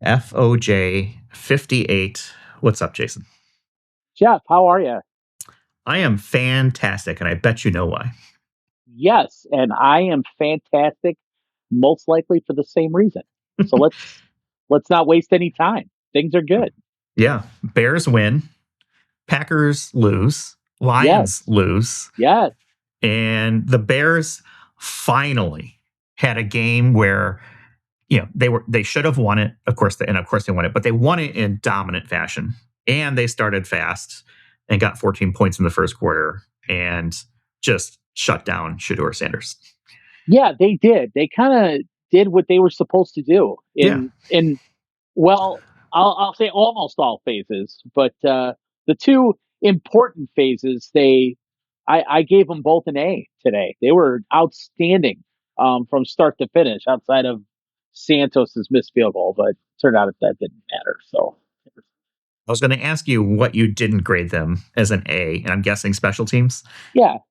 FOJ 58. What's up, Jason? Jeff, how are you? I am fantastic, and I bet you know why. Yes, and I am fantastic, most likely for the same reason. So let's not waste any time. Things are good. Yeah, Bears win, Packers lose, Lions Yes, lose, yes, and the Bears finally had a game where they should have won it. Of course, they won it, but they won it in dominant fashion, and they started fast and got 14 points in the first quarter and just shut down Shedeur Sanders. yeah, they did. They kind of did what they were supposed to do Yeah. in well, I'll say almost all phases, but the two important phases, I gave them both an A today. They were outstanding from start to finish, outside of Santos's missed field goal, but turned out that didn't matter. So I was going to ask you what you didn't grade them as an A, and I'm guessing special teams, yeah, honestly,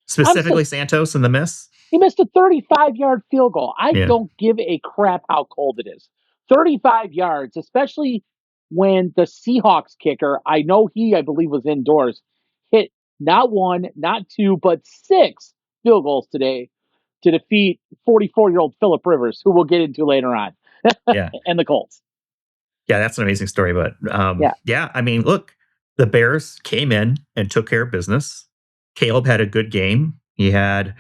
specifically Santos and the miss. he missed a 35-yard field goal. I Yeah. don't give a crap how cold it is. 35 yards, especially when the Seahawks kicker, I believe was indoors, hit not one, not two, but six field goals today to defeat 44-year-old Phillip Rivers, who we'll get into later on, Yeah. and the Colts. Yeah, that's an amazing story. But Yeah. I mean, look, the Bears came in and took care of business. Caleb had a good game. He had,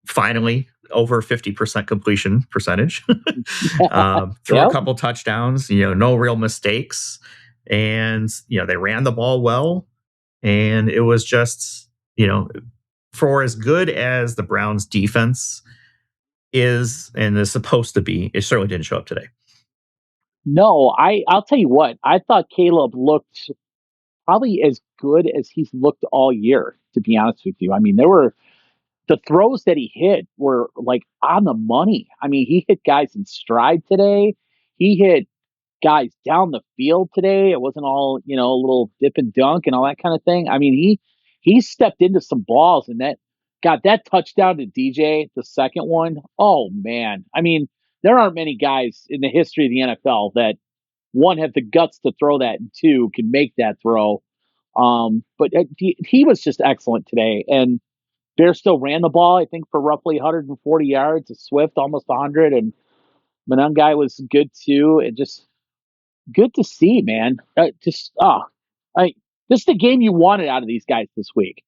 finally over 50% completion percentage. Threw a Yep. couple touchdowns, no real mistakes. And, they ran the ball well. And it was just, for as good as the Browns defense is and is supposed to be, it certainly didn't show up today. No, I'll tell you what, I thought Caleb looked probably as good as he's looked all year, to be honest with you. I mean, the throws that he hit were like on the money. I mean, he hit guys in stride today. He hit guys down the field today. It wasn't all, a little dip and dunk and all that kind of thing. I mean, he stepped into some balls, and that got that touchdown to DJ, the second one. Oh man. I mean, there aren't many guys in the history of the NFL that, one, have the guts to throw that, and two, can make that throw. But he was just excellent today, and Bears still ran the ball, I think, for roughly 140 yards. Swift almost 100, and Monangai was good too. And just good to see, man. This is the game you wanted out of these guys this week.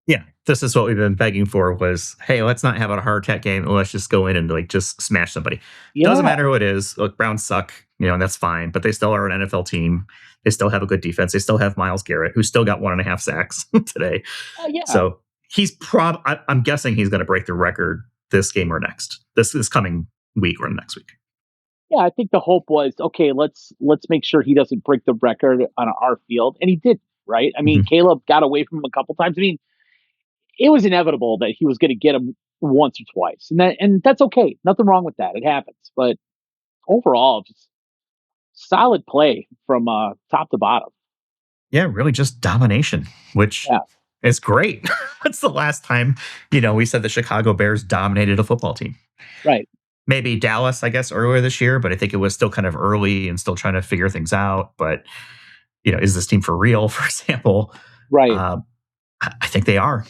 Yeah, this is what we've been begging for was, hey, let's not have a heart attack game. Let's just go in and just smash somebody. Yeah. Doesn't matter who it is. Look, Browns suck, and that's fine. But they still are an NFL team. They still have a good defense. They still have Myles Garrett, who still got 1.5 sacks today. Yeah. So he's I'm guessing he's going to break the record this game or next. This coming week or next week. Yeah, I think the hope was, okay, let's make sure he doesn't break the record on our field, and he did. Right? I mean, Caleb got away from him a couple times. I mean, it was inevitable that he was going to get him once or twice, and that's okay. Nothing wrong with that. It happens. But overall, just solid play from top to bottom. Yeah, really just domination, which is great. That's the last time, we said the Chicago Bears dominated a football team. Right. Maybe Dallas, I guess, earlier this year, but I think it was still kind of early and still trying to figure things out. But, is this team for real, for example? Right. I think they are.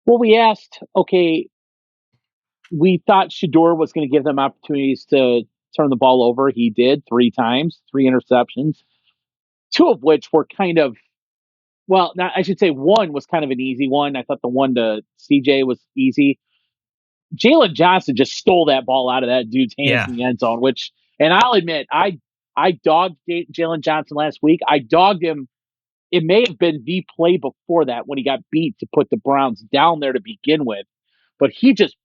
Well, we asked, okay, we thought Shedeur was going to give them opportunities to turn the ball over. He did 3 times, 3 interceptions, 2 of which were kind of, well, not, I should say one was kind of an easy one. I thought the one to CJ was easy. Jalen Johnson just stole that ball out of that dude's hands in the end zone, and I'll admit, I dogged Jalen Johnson last week. I dogged him. It may have been the play before that when he got beat to put the Browns down there to begin with, but he just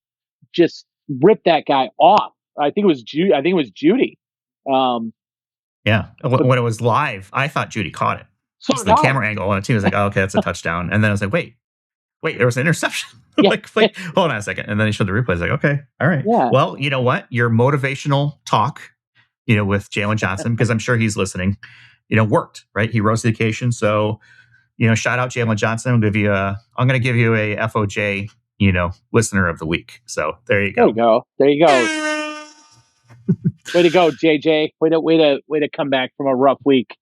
ripped that guy off. I think it was Judy. Yeah. When it was live, I thought Judy caught it. So the camera angle on the team was like, oh, okay, that's a touchdown. And then I was like, wait, there was an interception. Yeah. like, hold on a second. And then he showed the replay. I was like, okay, all right. Yeah. Well, you know what? Your motivational talk, with Jalen Johnson, because I'm sure he's listening, worked, right? He rose to the occasion. So, shout out Jalen Johnson. I'm going to give you a FOJ, listener of the week. So there you go. There you go. Way to go, JJ. Way to come back from a rough week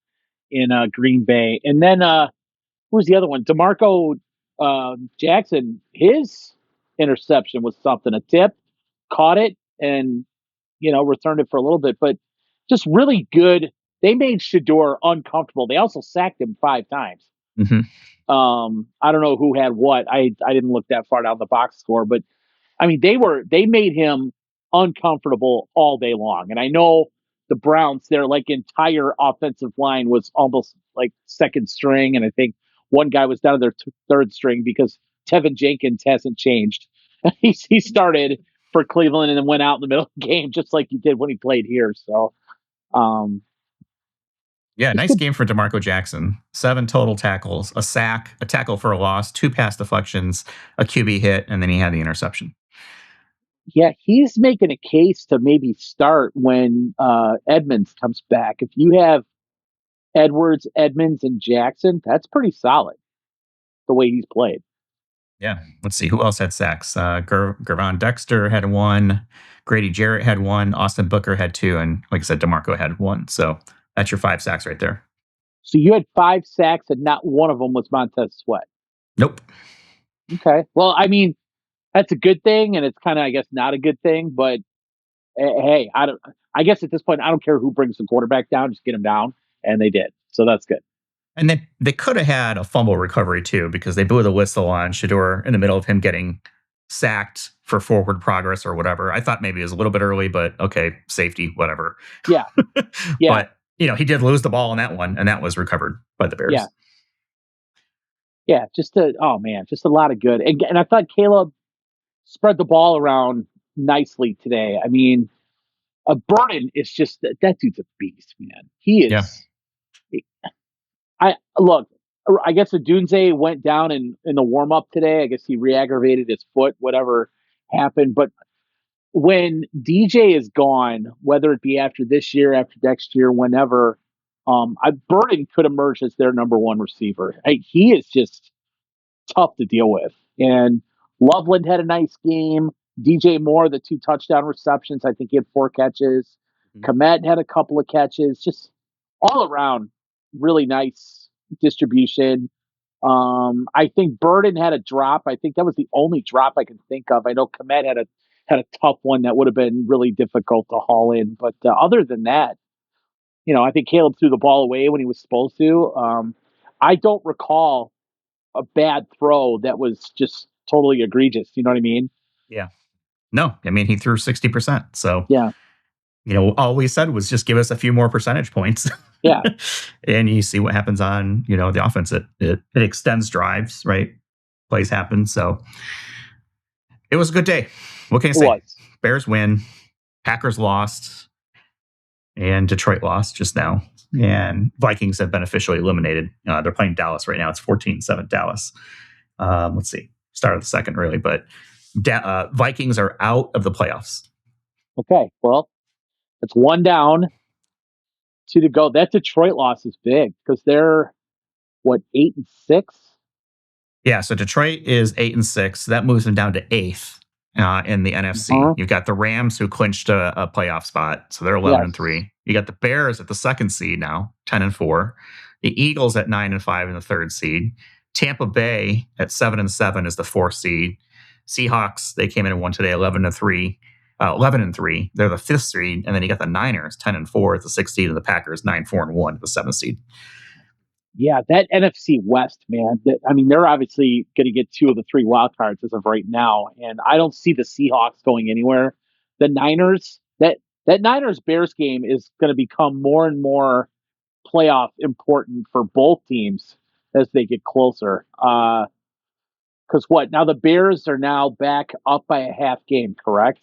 in Green Bay. And then who's the other one? DeMarco Jackson. His interception was something. A tip, caught it, and returned it for a little bit. But just really good. They made Shador uncomfortable. They also sacked him 5 times. Mhm. I don't know who had what. I didn't look that far down the box score, but I mean they made him uncomfortable all day long. And I know the Browns, their entire offensive line was almost like second string, and I think one guy was down to their third string because Tevin Jenkins hasn't changed. he started for Cleveland and then went out in the middle of the game just like he did when he played here. So um, Yeah, just nice good. game for DeMarco Jackson. 7 total tackles, a sack, a tackle for a loss, 2 pass deflections, a QB hit, and then he had the interception. Yeah, he's making a case to maybe start when Edmonds comes back. If you have Edwards, Edmonds, and Jackson, that's pretty solid the way he's played. Yeah, let's see who else had sacks. Gervon Dexter had 1, Grady Jarrett had 1, Austin Booker had 2, and like I said, DeMarco had 1. So that's your 5 sacks right there. So you had 5 sacks and not one of them was Montez Sweat. Nope. Okay. Well, I mean, that's a good thing, and it's kind of, I guess, not a good thing. But hey, I don't. I guess at this point, I don't care who brings the quarterback down; just get him down, and they did. So that's good. And they could have had a fumble recovery too because they blew the whistle on Shador in the middle of him getting sacked for forward progress or whatever. I thought maybe it was a little bit early, but okay, safety, whatever. Yeah, yeah, But he did lose the ball on that one, and that was recovered by the Bears. yeah, yeah. Just a lot of good. And I thought Caleb spread the ball around nicely today. I mean, a Burden is just that dude's a beast, man. He Yeah. is. I look. I guess Adunze went down in the warm up today. I guess he re-aggravated his foot, whatever happened. But when DJ is gone, whether it be after this year, after next year, whenever, Burden could emerge as their number 1 receiver. He is just tough to deal with. And Loveland had a nice game. DJ Moore, the 2 touchdown receptions. I think he had 4 catches. Komet had a couple of catches. Just all around, really nice distribution. I think Burden had a drop. I think that was the only drop I can think of. I know Komet had a tough one that would have been really difficult to haul in. But other than that, I think Caleb threw the ball away when he was supposed to. I don't recall a bad throw that was just totally egregious. You know what I mean? Yeah. No, I mean, he threw 60%. So, Yeah. all we said was just give us a few more percentage points. Yeah. And you see what happens on, the offense. It extends drives, right? Plays happen. So it was a good day. What can I say? It was. Bears win. Packers lost. And Detroit lost just now. And Vikings have been officially eliminated. They're playing Dallas right now. It's 14-7 Dallas. Let's see. Start of the second, really. But Vikings are out of the playoffs. Okay. Well, it's 1 down, 2 to go. That Detroit loss is big because they're, 8-6? Yeah, so Detroit is 8-6. That moves them down to 8th in the NFC. Uh-huh. You've got the Rams who clinched a playoff spot, so they're 11-3. You got the Bears at the 2nd seed now, 10-4. The Eagles at 9-5 in the 3rd seed. Tampa Bay at 7-7 is the 4th seed. Seahawks, they came in and won today, 11-3. 11-3. They're the 5th seed, and then you got the Niners, 10-4 at the 6th seed, and the Packers 9-4-1 at the 7th seed. Yeah, that NFC West, man. They're obviously going to get 2 of the 3 wild cards as of right now, and I don't see the Seahawks going anywhere. The Niners, that Niners Bears game is going to become more and more playoff important for both teams as they get closer. Because now the Bears are now back up by a half game, correct?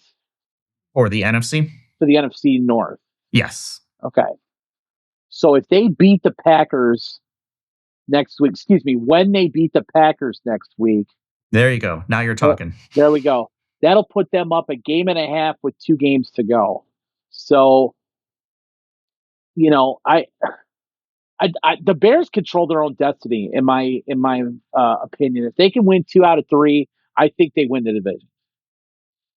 Or the NFC? For the NFC North. Yes. Okay. So if they beat the Packers next week, when they beat the Packers next week. There you go. Now you're talking. There we go. That'll put them up a game and a half with 2 games to go. So, the Bears control their own destiny in my opinion. If they can win 2 out of 3, I think they win the division.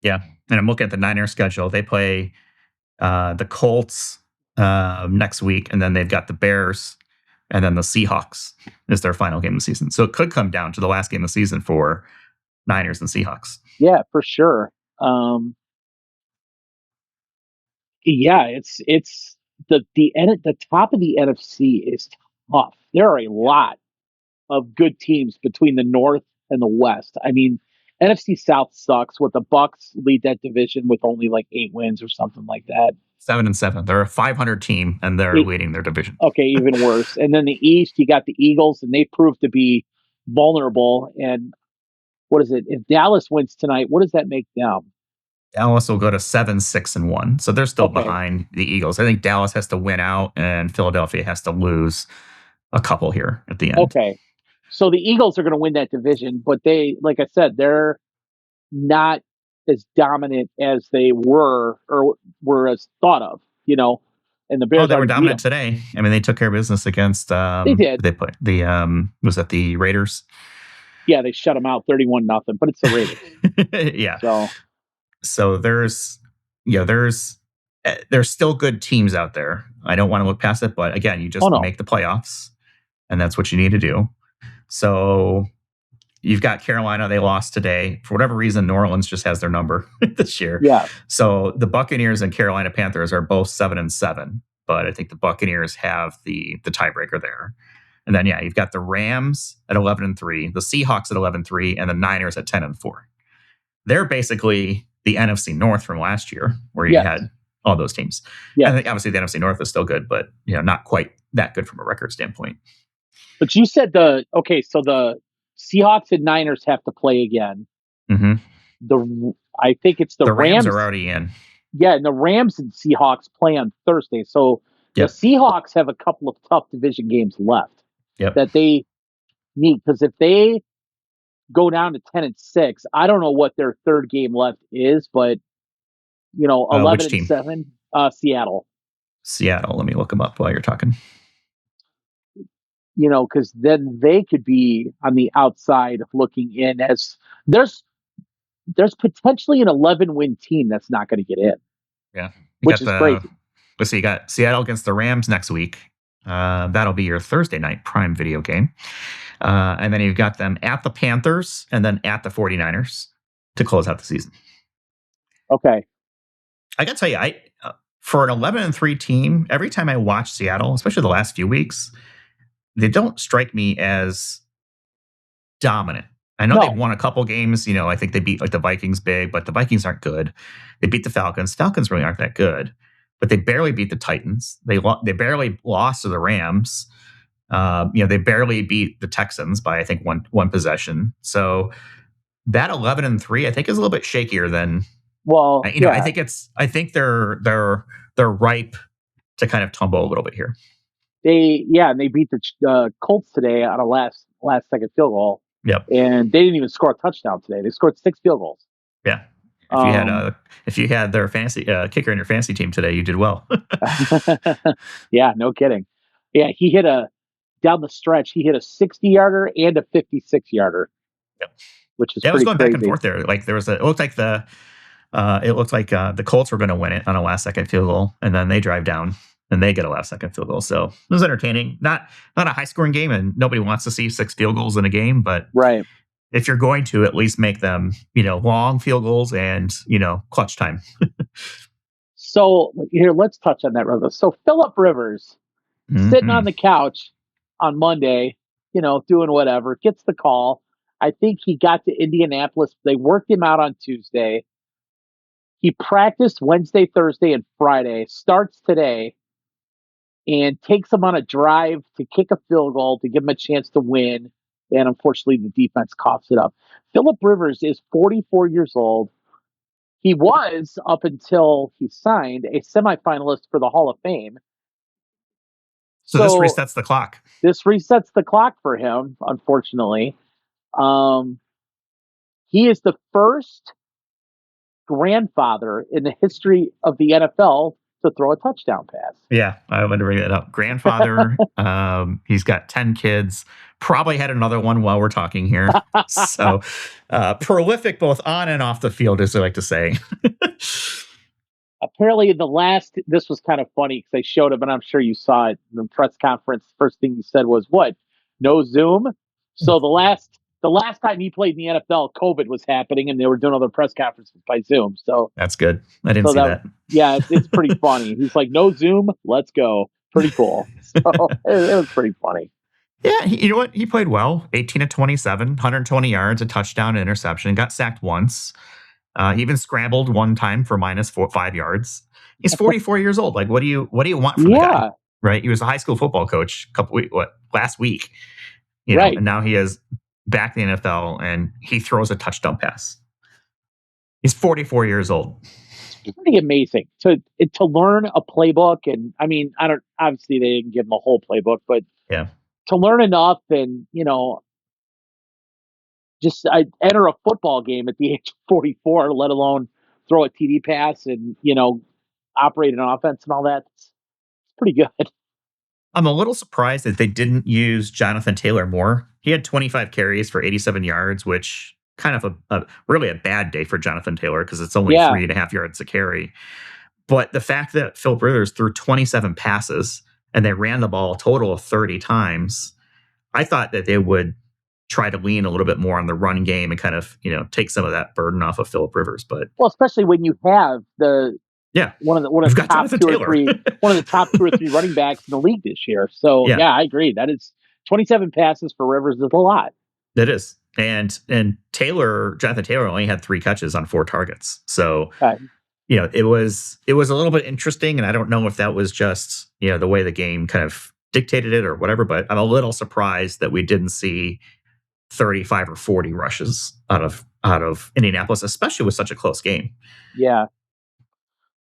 Yeah. And I'm looking at the Niners schedule. They play The Colts next week, and then they've got the Bears, and then the Seahawks is their final game of the season. So it could come down to the last game of the season for Niners and Seahawks. Yeah, for sure. Yeah, it's the top of the NFC is tough. There are a lot of good teams between the North and the West. I mean, NFC South sucks. With the Bucks lead that division with only like 8 wins or something like that. 7-7. They're a 500 team, and they're leading their division. Okay, even worse. And then the East, you got the Eagles, and they proved to be vulnerable. And what is it? If Dallas wins tonight, what does that make them? Dallas will go to 7-6-1. So they're still behind the Eagles. I think Dallas has to win out, and Philadelphia has to lose a couple here at the end. Okay. So the Eagles are going to win that division, but they, like I said, they're not as dominant as they were or were as thought of, and the Bears they were dominant today. I mean, they took care of business against they did. They put the was that the Raiders? Yeah, they shut them out 31-0, but it's the Raiders. Yeah. So there's still good teams out there. I don't want to look past it, but again, you just make the playoffs, and that's what you need to do. So you've got Carolina. They lost today. For whatever reason, New Orleans just has their number this year. Yeah. So the Buccaneers and Carolina Panthers are both 7-7, but I think the Buccaneers have the tiebreaker there. And then, you've got the Rams at 11-3, the Seahawks at 11-3, and the Niners at 10-4. They're basically the NFC North from last year, where you had all those teams. Yeah. And obviously the NFC North is still good, but not quite that good from a record standpoint. But you said so the Seahawks and Niners have to play again. Mm-hmm. I think it's the Rams are already in. Yeah, and the Rams and Seahawks play on Thursday. So the Seahawks have a couple of tough division games left that they need, because if they go down to 10-6, I don't know what their third game left is, but 11-7, Seattle. Seattle. Let me look them up while you're talking. Because then they could be on the outside looking in, as there's potentially an 11-win team that's not going to get in. Yeah. Which is crazy. Let's see, you got Seattle against the Rams next week. That'll be your Thursday night prime video game. And then you've got them at the Panthers and then at the 49ers to close out the season. Okay. I got to tell you, for an 11-3 team, every time I watch Seattle, especially the last few weeks, they don't strike me as dominant. I know they've won a couple games. I think they beat the Vikings big, but the Vikings aren't good. They beat the Falcons. Falcons really aren't that good, but they barely beat the Titans. They barely lost to the Rams. They barely beat the Texans by, I think, one possession. So that 11-3, I think, is a little bit shakier than. Well, I think they're ripe to kind of tumble a little bit here. And they beat the Colts today on a last second field goal. Yep. And they didn't even score a touchdown today. They scored 6 field goals. Yeah. If you had their fantasy kicker in your fantasy team today, you did well. Yeah, no kidding. Yeah, he hit down the stretch. He hit a 60-yarder and a 56-yarder. Yep. Which is it was going crazy. Back and forth there. Like it looked like the Colts were going to win it on a last second field goal, and then they drive down and they get a last second field goal. So it was entertaining. Not a high scoring game, and nobody wants to see 6 field goals in a game, but right. If you're going to, at least make them, long field goals and, clutch time. So here, let's touch on that, Robo. So Phillip Rivers, sitting on the couch on Monday, doing whatever, gets the call. I think he got to Indianapolis. They worked him out on Tuesday. He practiced Wednesday, Thursday, and Friday, starts today, and takes him on a drive to kick a field goal to give him a chance to win. And unfortunately, the defense coughs it up. Phillip Rivers is 44 years old. He was, up until he signed, a semifinalist for the Hall of Fame. So this resets the clock. This resets the clock for him, unfortunately. He is the first grandfather in the history of the NFL to throw a touchdown pass. Yeah, I wanted to bring that up. Grandfather, he's got 10 kids, probably had another one while we're talking here. So prolific both on and off the field, as they like to say. apparently this was kind of funny because they showed him, and I'm sure you saw it in the press conference. First thing he said was, "What? No Zoom?" So the last time he played in the NFL, COVID was happening, and they were doing all their press conferences by Zoom. So That's good. I didn't so see that that. yeah, it's pretty funny. He's like, "No Zoom, let's go." Pretty cool. So it was pretty funny. Yeah, you know what? He played well. 18 to 27, 120 yards, a touchdown, an interception. Got sacked once. He even scrambled one time for minus 5 yards. He's 44 years old. Like, what do you want from the guy? Yeah, Right? He was a high school football coach last week, right. and now he is back in the NFL and he throws a touchdown pass. He's 44 years old. It's pretty amazing to learn a playbook, and I mean, I don't obviously they didn't give him a whole playbook, but Yeah. to learn enough and just enter a football game at the age of 44, let alone throw a TD pass and operate an offense and all that. It's pretty good. I'm a little surprised that they didn't use Jonathan Taylor more. He had 25 carries for 87 yards, which kind of really a bad day for Jonathan Taylor because it's only Yeah, 3.5 yards a carry. But the fact that Philip Rivers threw 27 passes and they ran the ball a total of 30 times, I thought that they would try to lean a little bit more on the run game and kind of, take some of that burden off of Philip Rivers. But well, especially when you have yeah, one of we've the got top Jonathan two or Taylor. three one of the top 2 or 3 running backs in the league this year. So Yeah, yeah, I agree. That is 27 passes for Rivers is a lot. it is. And Jonathan Taylor only had 3 catches on 4 targets. So, Okay. it was a little bit interesting. And I don't know if that was just, the way the game kind of dictated it or whatever, but I'm a little surprised that we didn't see 35 or 40 rushes out of Indianapolis, especially with such a close game. Yeah.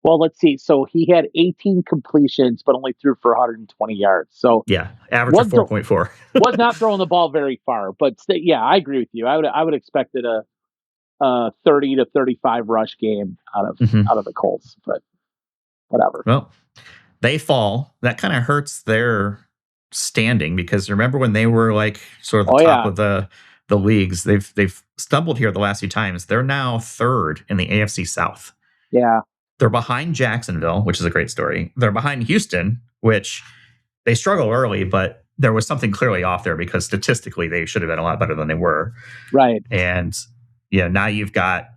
Well, let's see. So he had 18 completions, but only threw for 120 yards. So Yeah, average of was 4.4. was not throwing the ball very far. But yeah, I agree with you. I would expected a 30 to 35 rush game out of Mhm. out of the Colts, but whatever. Well, they fall. That kind of hurts their standing because remember when they were like sort of the Oh top yeah, of the leagues, they've stumbled here the last few times. They're now 3rd in the AFC South. yeah, They're behind Jacksonville, which is a great story. They're behind Houston, which they struggle early, but there was something clearly off there because statistically they should have been a lot better than they were. right. And now you've got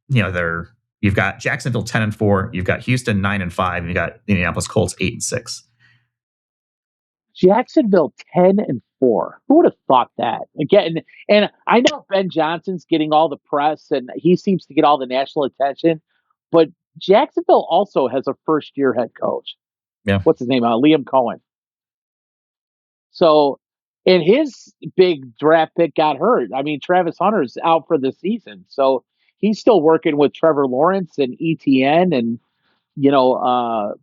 you've got Jacksonville 10-4, you've got Houston 9-5, and you got Indianapolis Colts 8-6. Jacksonville 10-4. Who would have thought that? Again, and I know Ben Johnson's getting all the press and he seems to get all the national attention, but Jacksonville also has a first year head coach. Yeah. What's his name? Liam Cohen. So, and his big draft pick got hurt. I mean, Travis Hunter's out for the season. So he's still working with Trevor Lawrence and ETN and,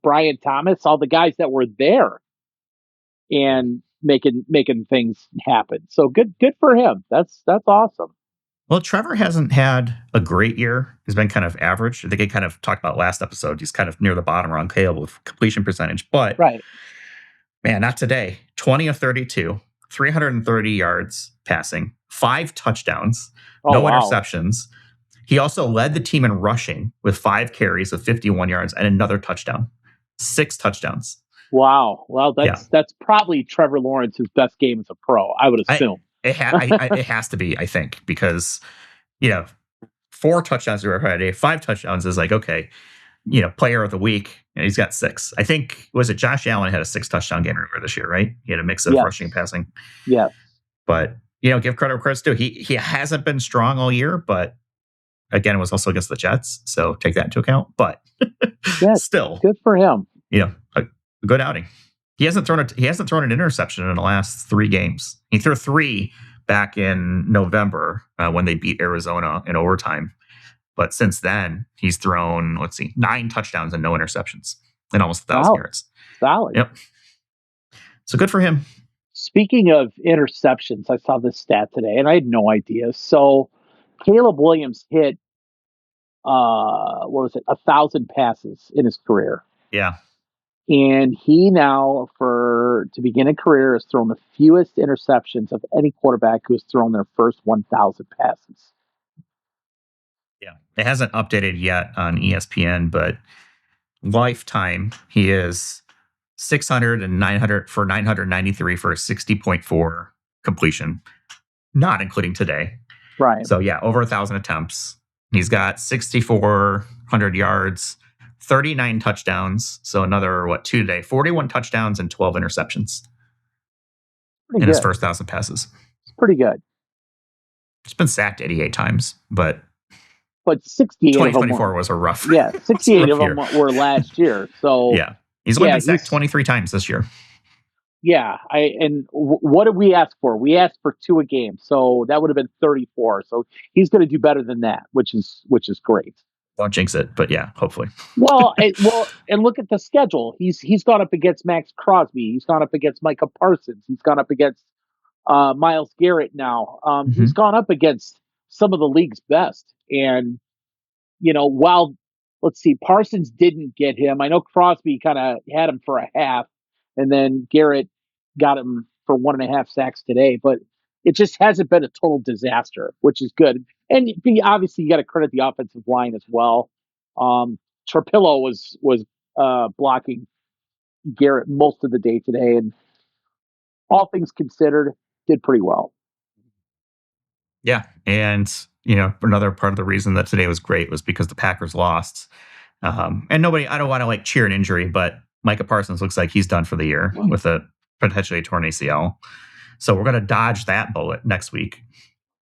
Brian Thomas, all the guys that were there and making things happen. So good for him. That's awesome. Well, Trevor hasn't had a great year. He's been kind of average. I think I kind of talked about last episode. He's kind of near the bottom around Caleb with completion percentage. But Right. man, not today. 20 of 32, 330 yards passing, 5 touchdowns, Oh no wow. interceptions. He also led the team in rushing with 5 carries of 51 yards and another touchdown. 6 touchdowns. Wow. Well, Yeah. that's probably Trevor Lawrence's best game as a pro, I would assume. It has to be, I think, because, 4 touchdowns to Friday, 5 touchdowns is like, okay, player of the week, and he's got 6. I think, was it Josh Allen had a 6 touchdown game earlier this year, right? He had a mix of Yes. rushing and passing. Yes. But, give credit where credit's due. He hasn't been strong all year, but again, it was also against the Jets, so take that into account. But still, good for him. A good outing. He hasn't thrown an interception in the last 3 games. He threw 3 back in November when they beat Arizona in overtime. But since then, he's thrown 9 touchdowns and no interceptions and almost 1,000 yards. Solid. Yep. So good for him. Speaking of interceptions, I saw this stat today and I had no idea. So Caleb Williams hit 1,000 passes in his career. Yeah. And he now, to begin a career, has thrown the fewest interceptions of any quarterback who has thrown their first 1,000 passes. Yeah. It hasn't updated yet on ESPN, but lifetime, he is 600 and 900 for 993 for a 60.4 completion, not including today. Right. So yeah, over 1,000 attempts. He's got 6,400 yards, 39 touchdowns. So another 2 today, 41 touchdowns and 12 interceptions Pretty in good. his first 1,000 passes. It's pretty good. He's been sacked 88 times, but 68 2024 of them was a rough. Yeah, 68 of them year. were last year. So yeah, he's only been sacked 23 times this year. Yeah, what did we ask for? We asked for 2 a game, so that would have been 34. So he's going to do better than that, which is great. Don't jinx it, but yeah, hopefully. And look at the schedule. He's gone up against Max Crosby. He's gone up against Micah Parsons. He's gone up against Myles Garrett now. He's gone up against some of the league's best. And while let's see, Parsons didn't get him. I know Crosby kind of had him for a half, and then Garrett got him for 1.5 sacks today. But it just hasn't been a total disaster, which is good. And obviously, you got to credit the offensive line as well. Trapillo was blocking Garrett most of the day today, and all things considered, did pretty well. Yeah, and another part of the reason that today was great was because the Packers lost. And I don't want to cheer an injury, but Micah Parsons looks like he's done for the year with a potentially torn ACL. So we're going to dodge that bullet next week.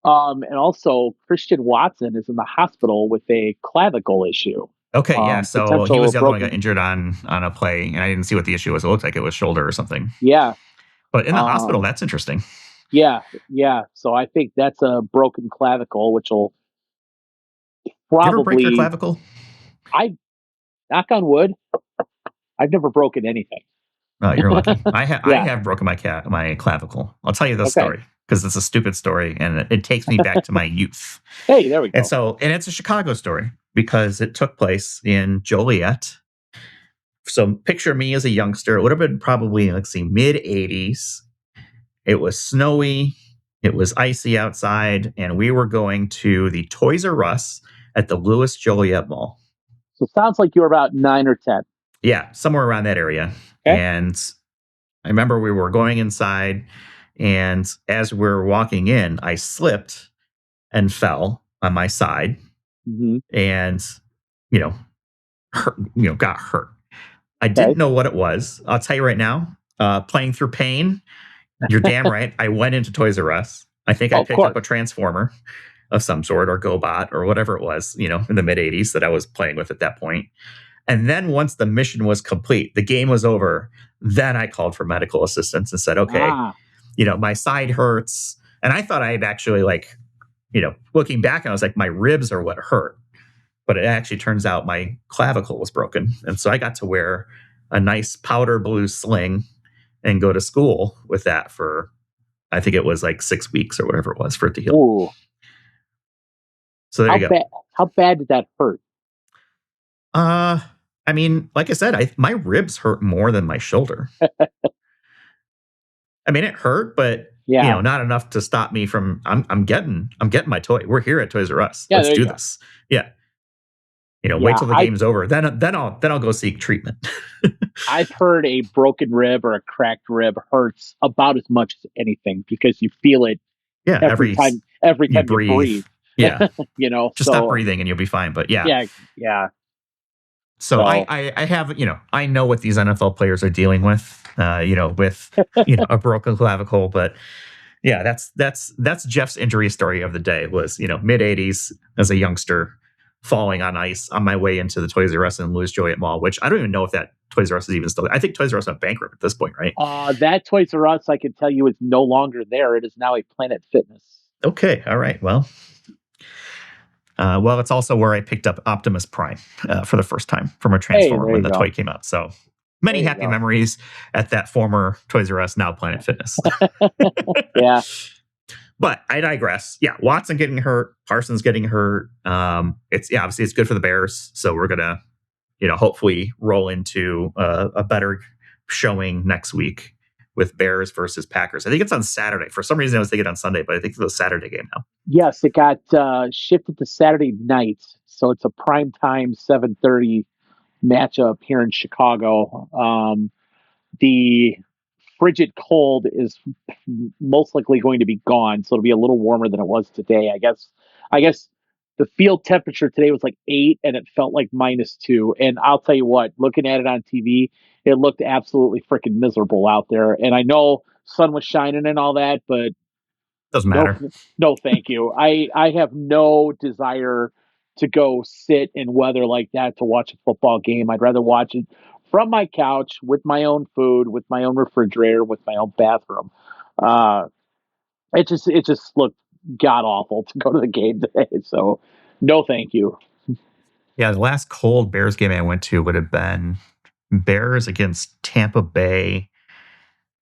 And also, Christian Watson is in the hospital with a clavicle issue. Okay, yeah. So he was the other one that got injured on a play, and I didn't see what the issue was. It looked like it was shoulder or something. Yeah. But in the hospital, that's interesting. Yeah. So I think that's a broken clavicle, which will probably... Did you ever break your clavicle? Knock on wood, I've never broken anything. Oh, you're lucky. I have broken my clavicle. I'll tell you this story because it's a stupid story and it takes me back to my youth. Hey, there we go. And it's a Chicago story because it took place in Joliet. So picture me as a youngster. It would have been probably, mid 80s. It was snowy. It was icy outside. And we were going to the Toys R Us at the Lewis Joliet Mall. So it sounds like you were about 9 or 10. Yeah, somewhere around that area. Okay. And I remember we were going inside, and as we were walking in, I slipped and fell on my side, and got hurt. I didn't know what it was. I'll tell you right now. Playing through pain. You're damn right. I went into Toys R Us. I think I picked up a Transformer of some sort, or GoBot, or whatever it was, in the mid 80s that I was playing with at that point. And then once the mission was complete, the game was over, then I called for medical assistance and said, okay, my side hurts. And I thought I had actually looking back, I was like, my ribs are what hurt. But it actually turns out my clavicle was broken. And so I got to wear a nice powder blue sling and go to school with that for, I think it was 6 weeks or whatever it was for it to heal. Ooh. So there you go. How bad did that hurt? I mean, like I said, my ribs hurt more than my shoulder. I mean, it hurt, but not enough to stop me from. I'm getting my toy. We're here at Toys R Us. Let's do this. Yeah. Wait till the game's over. Then I'll go seek treatment. I've heard a broken rib or a cracked rib hurts about as much as anything because you feel it. Yeah. Every time you breathe. Yeah. Just stop breathing and you'll be fine. But yeah. Yeah. So I have, I know what these NFL players are dealing with, with, a broken clavicle. But yeah, that's Jeff's injury story of the day was, mid 80s as a youngster falling on ice on my way into the Toys R Us in Lewis Joliet Mall, which I don't even know if that Toys R Us is even still there. I think Toys R Us went bankrupt at this point, right? That Toys R Us, I can tell you, is no longer there. It is now a Planet Fitness. Okay. All right. Well, it's also where I picked up Optimus Prime for the first time from a Transformer when the toy came out. So many happy memories at that former Toys R Us, now Planet Fitness. Yeah. But I digress. Yeah, Watson getting hurt, Parsons getting hurt. Obviously it's good for the Bears. So we're gonna, hopefully roll into a better showing next week with Bears versus Packers. I think it's on Saturday. For some reason I was thinking on Sunday, but I think it's a Saturday game now. Yes, it got shifted to Saturday night. So it's a prime time 7:30 matchup here in Chicago. The frigid cold is most likely going to be gone, so it'll be a little warmer than it was today. I guess the field temperature today was like 8 and it felt like -2. And I'll tell you what, looking at it on TV, it looked absolutely freaking miserable out there. And I know sun was shining and all that, but Doesn't no, matter. no, thank you. I have no desire to go sit in weather like that to watch a football game. I'd rather watch it from my couch with my own food, with my own refrigerator, with my own bathroom. Uh, it just looked god awful to go to the game today. So, no, thank you. Yeah, the last cold Bears game I went to would have been Bears against Tampa Bay,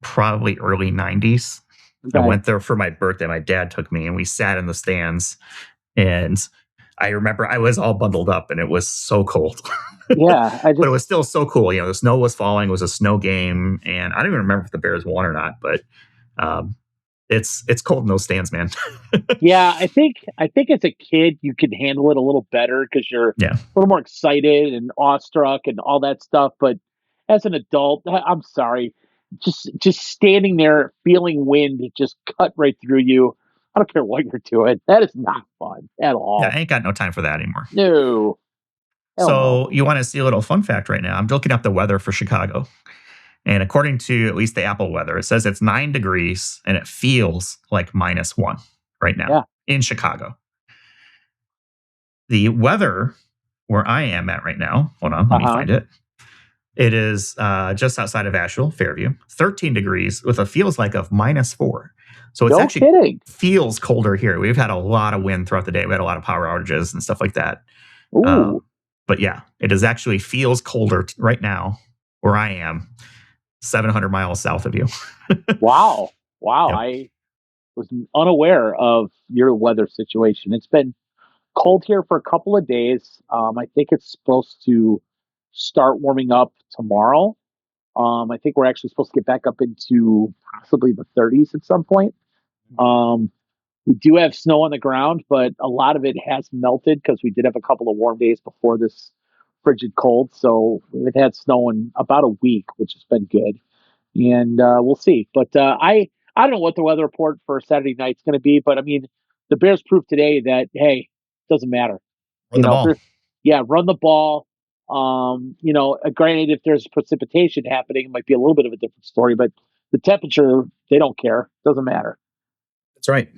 probably early 90s. I Okay. went there for my birthday. My dad took me and we sat in the stands. And I remember I was all bundled up and it was so cold. Yeah, But it was still so cool. You know, the snow was falling. It was a snow game. And I don't even remember if the Bears won or not. But um, it's cold in those stands, man. yeah, I think as a kid you can handle it a little better because you're a Yeah. little more excited and awestruck and all that stuff. But as an adult, I'm sorry, just standing there feeling wind just cut right through you. I don't care what you're doing. That is not fun at Yeah, I all. ain't got no time for that anymore. No, hell no. So you want to see a little fun fact right now? I'm looking up the weather for Chicago. And according to at least the Apple weather, it says it's 9 degrees and it feels like -1 right now Yeah. in Chicago. The weather where I am at right now, hold on, let me Uh-huh. find it. It is just outside of Asheville, Fairview, 13 degrees with a feels like of -4. So it's No actually kidding. feels colder here. We've had a lot of wind throughout the day. We had a lot of power outages and stuff like that. Ooh, But yeah, it is actually feels colder right now where I am, 700 miles south of you. wow. Wow. Yep. I was unaware of your weather situation. It's been cold here for a couple of days. I think it's supposed to start warming up tomorrow. I think we're actually supposed to get back up into possibly the 30s at some point. Um, we do have snow on the ground, but a lot of it has melted because we did have a couple of warm days before this frigid cold. So we've had snow in about a week, which has been good. And we'll see. But I don't know what the weather report for Saturday night's going to be. But I mean, the Bears proved today that hey, doesn't matter. Run the If ball. yeah, run the ball. Granted, if there's precipitation happening, it might be a little bit of a different story. But the temperature, they don't care. Doesn't matter. That's right.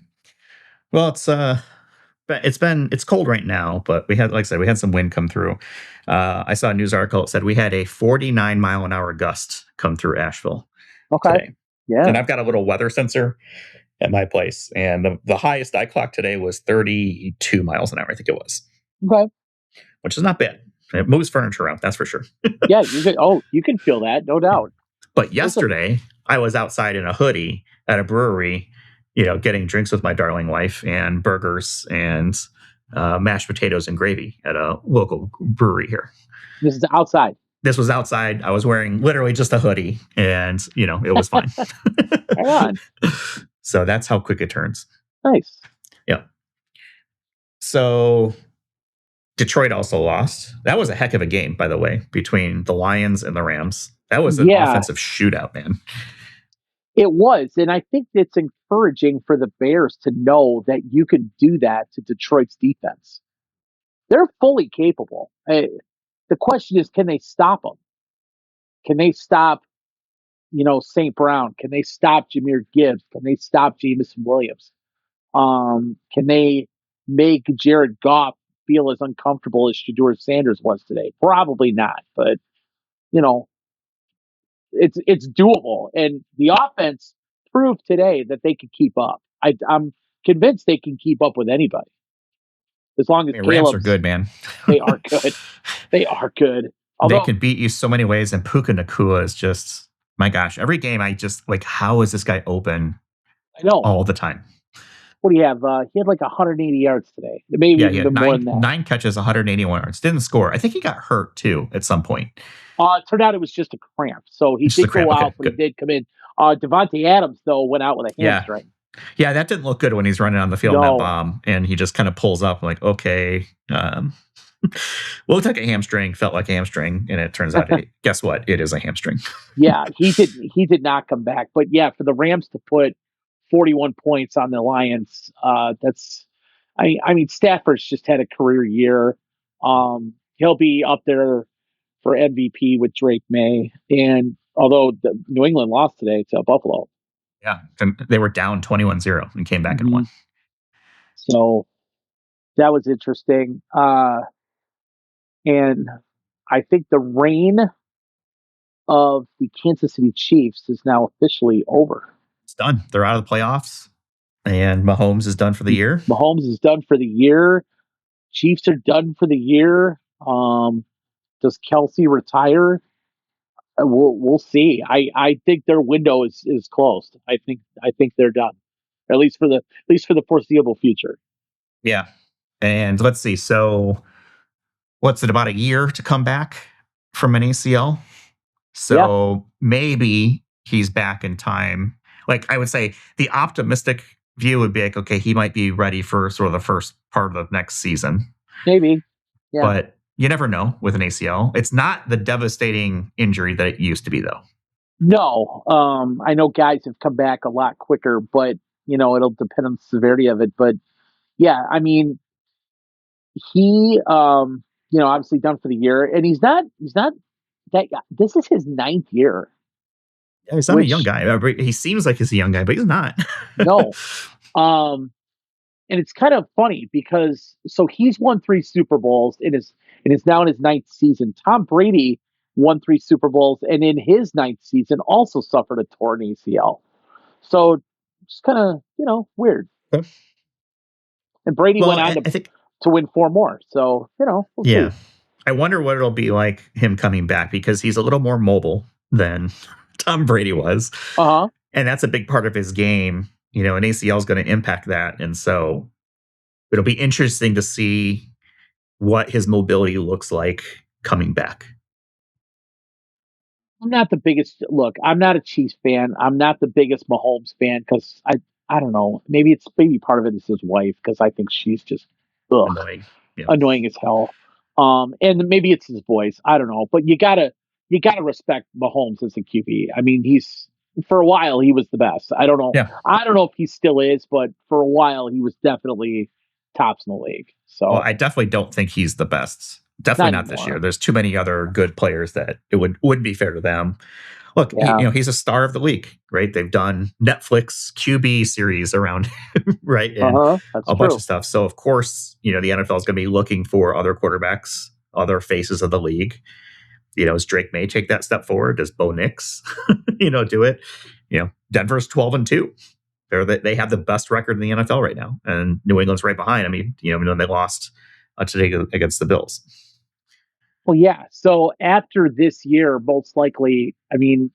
Well, it's cold right now, but we had, like I said, we had some wind come through. I saw a news article that said we had a 49-mile-an-hour gust come through Asheville Okay. today. Yeah. And I've got a little weather sensor at my place, and the highest I clocked today was 32 miles an hour, I think it was, Okay. which is not bad. It moves furniture around, that's for sure. Yeah. You can feel that, no doubt. But yesterday, I was outside in a hoodie at a brewery, getting drinks with my darling wife and burgers and mashed potatoes and gravy at a local brewery here. This is outside. This was outside. I was wearing literally just a hoodie, and it was fine. Right on. So that's how quick it turns. Nice. Yeah. So Detroit also lost. That was a heck of a game, by the way, between the Lions and the Rams. That was an offensive shootout, man. It was. And I think it's encouraging for the Bears to know that you can do that to Detroit's defense. They're fully capable. The question is, can they stop them? Can they stop, St. Brown? Can they stop Jahmyr Gibbs? Can they stop Jameson Williams? Can they make Jared Goff feel as uncomfortable as Shedeur Sanders was today? Probably not, but it's doable. And the offense proved today that they can keep up. I'm convinced they can keep up with anybody as long as Rams are good, man. They are good. They are good. They can beat you so many ways, and Puka Nacua is just, my gosh, every game I just like, how is this guy open? I know all the time. What do you have? He had like 180 yards today. Maybe he had more than that. 9 catches, 181 yards. Didn't score. I think he got hurt too at some point. It turned out it was just a cramp. So he did go out, but he did come in. Devontae Adams, though, went out with a hamstring. Yeah, that didn't look good when he's running on the field in that bomb, and he just kind of pulls up like, okay. Well, it took a hamstring, felt like a hamstring, and it turns out, guess what? It is a hamstring. Yeah, he did not come back. But yeah, for the Rams to put 41 points on the Lions, that's I mean Stafford's just had a career year. He'll be up there for MVP with Drake May. And although New England lost today to Buffalo. Yeah, and they were down 21-0 and came back and won. So that was interesting. And I think the reign of the Kansas City Chiefs is now officially over. It's done. They're out of the playoffs, and Mahomes is done for the year. Mahomes is done for the year. Chiefs are done for the year. Does Kelsey retire? We'll see. I think their window is closed. I think they're done, at least for the foreseeable future. Yeah, and let's see. So, what's it, about a year to come back from an ACL? So maybe he's back in time. Like, I would say the optimistic view would be like, okay, he might be ready for sort of the first part of the next season. Maybe. Yeah. But you never know with an ACL. It's not the devastating injury that it used to be, though. No. I know guys have come back a lot quicker, but it'll depend on the severity of it. But yeah, I mean, he obviously done for the year, and he's not that guy. This is his 9th year. Yeah, he's not a young guy. He seems like he's a young guy, but he's not. No. And it's kind of funny because he's won 3 Super Bowls and is now in his 9th season. Tom Brady won 3 Super Bowls and in his 9th season also suffered a torn ACL. So just kind of, weird. Okay. And Brady went on to win 4 more. So, we'll see. I wonder what it'll be like him coming back, because he's a little more mobile than Tom Brady was. Uh-huh. And that's a big part of his game. An ACL is going to impact that. And so it'll be interesting to see what his mobility looks like coming back. I'm not a Chiefs fan. I'm not the biggest Mahomes fan because I don't know. Maybe part of it is his wife, because I think she's just annoying as hell. And maybe it's his voice. I don't know. But you gotta respect Mahomes as a QB. I mean, for a while he was the best. I don't know. Yeah. I don't know if he still is, but for a while he was definitely tops in the league. So I definitely don't think he's the best. Definitely not this year. There's too many other good players that it wouldn't be fair to them. Look, he's a star of the league, right? They've done Netflix QB series around him, right? And a bunch of stuff. So of course, the NFL is going to be looking for other quarterbacks, other faces of the league. Does Drake May take that step forward? Does Bo Nix, do it? Denver's 12-2. They have the best record in the NFL right now, and New England's right behind. I mean, they lost today against the Bills. Well, yeah. So after this year, most likely, I mean,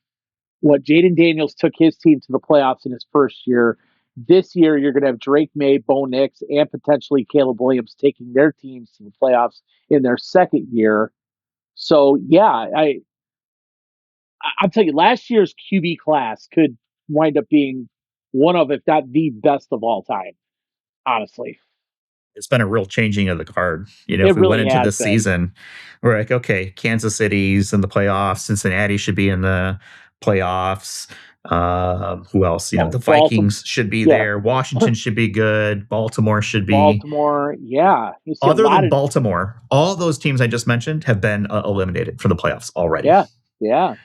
Jaden Daniels took his team to the playoffs in his first year. This year, you're going to have Drake May, Bo Nix, and potentially Caleb Williams taking their teams to the playoffs in their second year. So, yeah, I'll tell you, last year's QB class could wind up being one of, if not the best of all time, honestly. It's been a real changing of the card. If we went into this season, we're like, okay, Kansas City's in the playoffs. Cincinnati should be in the playoffs. Who else? The Vikings should be there. Washington should be good. Baltimore should be. Baltimore, yeah. Other than Baltimore, all those teams I just mentioned have been eliminated from the playoffs already. Yeah.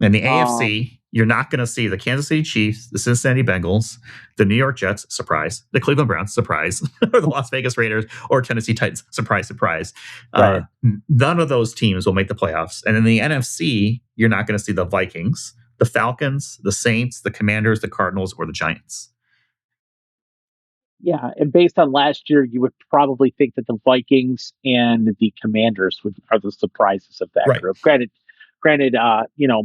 In the AFC, you're not going to see the Kansas City Chiefs, the Cincinnati Bengals, the New York Jets, surprise, the Cleveland Browns, surprise, or the Las Vegas Raiders, or Tennessee Titans, surprise, surprise. Right. None of those teams will make the playoffs. And in the NFC, you're not going to see the Vikings, the Falcons, the Saints, the Commanders, the Cardinals, or the Giants. Yeah, and based on last year, you would probably think that the Vikings and the Commanders are the surprises of that group. Granted,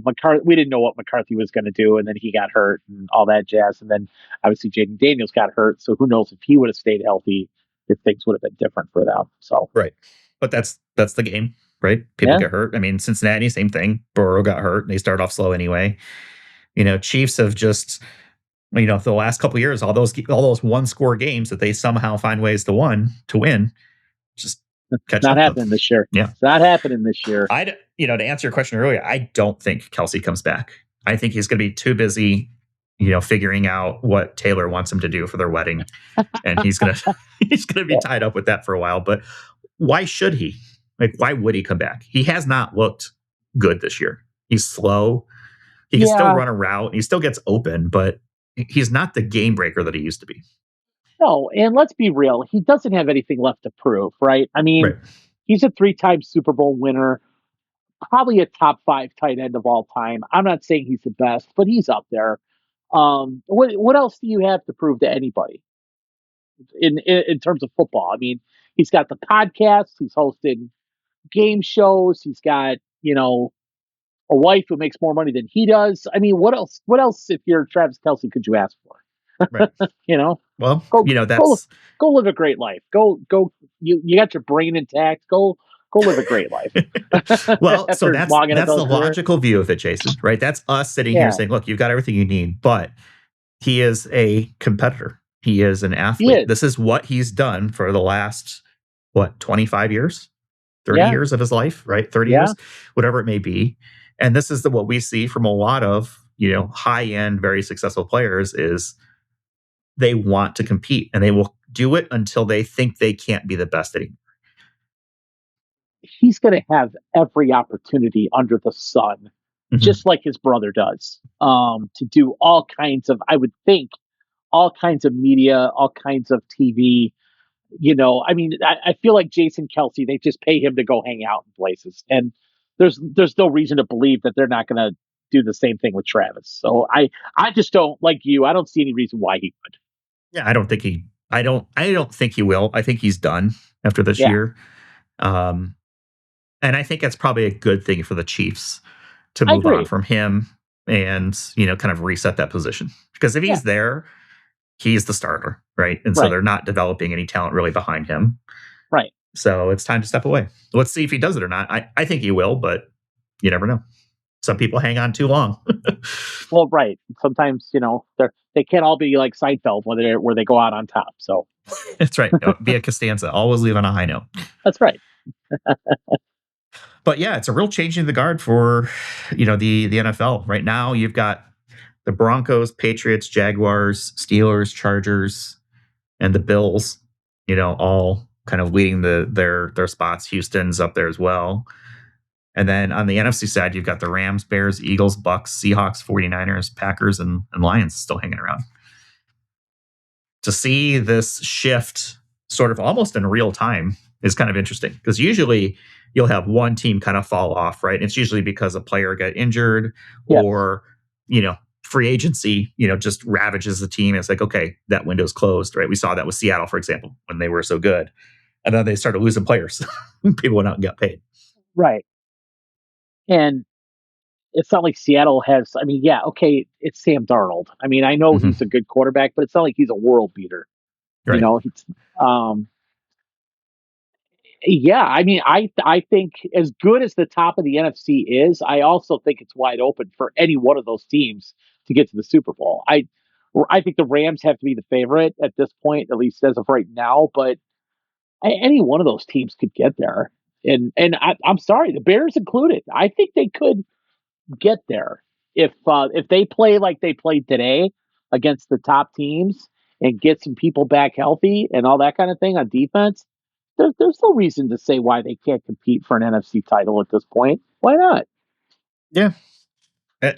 McCarthy, we didn't know what McCarthy was going to do, and then he got hurt and all that jazz. And then obviously Jaden Daniels got hurt. So who knows if he would have stayed healthy, if things would have been different for them. So right. But that's the game, right? People get hurt. I mean, Cincinnati, same thing. Burrow got hurt and they started off slow anyway. Chiefs have just, the last couple of years, all those one score games that they somehow find ways to win, just catch Not up with. happening this year. Yeah. It's not happening this year. To answer your question earlier, I don't think Kelsey comes back. I think he's going to be too busy, figuring out what Taylor wants him to do for their wedding, and he's gonna he's gonna be tied up with that for a while. But why should he? Like, why would he come back? He has not looked good this year. He's slow. He can still run a route. He still gets open, but he's not the game breaker that he used to be. No, and let's be real. He doesn't have anything left to prove, right? I mean, Right. he's a 3-time Super Bowl winner, probably a top 5 tight end of all time. I'm not saying he's the best, but he's up there. What else do you have to prove to anybody in terms of football? I mean, he's got the podcast. He's hosted game shows. He's got a wife who makes more money than he does. I mean, what else? What else, if you're Travis Kelce, could you ask for? Right. Well, go that's go live a great life. Go. You got your brain intact. Go live a great life. Well, so that's the logical view of it, Jason. Right? That's us sitting here saying, "Look, you've got everything you need," but he is a competitor. He is an athlete. This is what he's done for the last 25 years, 30 years of his life, right? 30 years, whatever it may be. And this is what we see from a lot of high end, very successful players is they want to compete and they will do it until they think they can't be the best anymore. He's going to have every opportunity under the sun, just like his brother does, to do all kinds of, I would think, all kinds of media, all kinds of TV. I mean, I feel like Jason Kelce, they just pay him to go hang out in places. And there's no reason to believe that they're not going to do the same thing with Travis. So I just don't, like you, I don't see any reason why he would. Yeah, I don't think he will. I think he's done after this year. And I think that's probably a good thing for the Chiefs to move on from him and, kind of reset that position. Because if he's there, he's the starter, right? And so they're not developing any talent really behind him. Right. So it's time to step away. Let's see if he does it or not. I think he will, but you never know. Some people hang on too long. Well, right. Sometimes, they can't all be like Seinfeld where they go out on top. So that's right. Be a Costanza. Always leave on a high note. That's right. But yeah, it's a real changing of the guard for, the NFL. Right now, you've got the Broncos, Patriots, Jaguars, Steelers, Chargers, and the Bills, all kind of leading their spots. Houston's up there as well. And then on the NFC side, you've got the Rams, Bears, Eagles, Bucks, Seahawks, 49ers, Packers, and Lions still hanging around. To see this shift sort of almost in real time is kind of interesting because usually you'll have one team kind of fall off, right? And it's usually because a player got injured or, free agency, just ravages the team. It's like, okay, that window's closed, right? We saw that with Seattle, for example, when they were so good. And then they started losing players. People went out and got paid. Right. And it's not like Seattle has, I mean, it's Sam Darnold. I mean, I know he's a good quarterback, but it's not like he's a world beater. Right. I mean, I think as good as the top of the NFC is, I also think it's wide open for any one of those teams to get to the Super Bowl. I think the Rams have to be the favorite at this point, at least as of right now, but any one of those teams could get there. And I'm sorry, the Bears included. I think they could get there if they play like they played today against the top teams and get some people back healthy and all that kind of thing on defense. There's no reason to say why they can't compete for an NFC title at this point. Why not? Yeah. I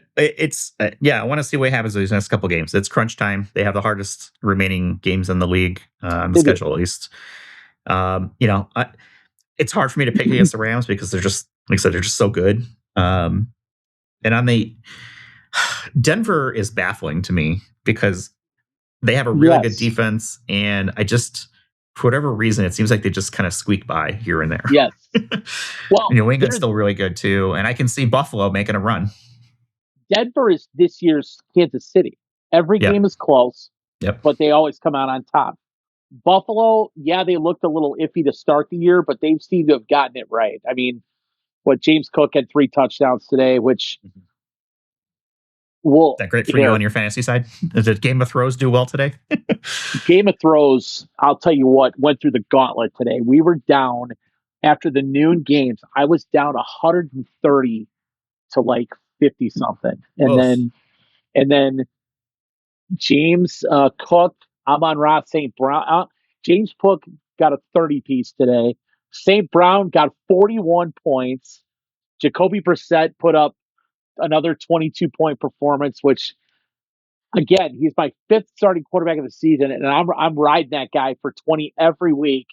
want to see what happens in these next couple games. It's crunch time. They have the hardest remaining games in the league on the schedule, at least. It's hard for me to pick against the Rams because they're just, like I said, they're just so good. And on the Denver is baffling to me because they have a really good defense, and for whatever reason, it seems like they just kind of squeak by here and there. Yes. Well, New England's still really good too, and I can see Buffalo making a run. Denver is this year's Kansas City. Every game is close, but they always come out on top. Buffalo, they looked a little iffy to start the year, but they seem to have gotten it right. I mean, James Cook had 3 touchdowns today, which is that great for you on your fantasy side? Did Game of Throws do well today? Game of Throws, I'll tell you what, went through the gauntlet today. We were down after the noon games, I was down 130 to like 50 something. Oof. And then James Cook, Amon-Ra St. Brown. James Cook got a 30 piece today. St. Brown got 41 points. Jacoby Brissett put up another 22-point performance, which again, he's my fifth starting quarterback of the season, and I'm riding that guy for 20 every week,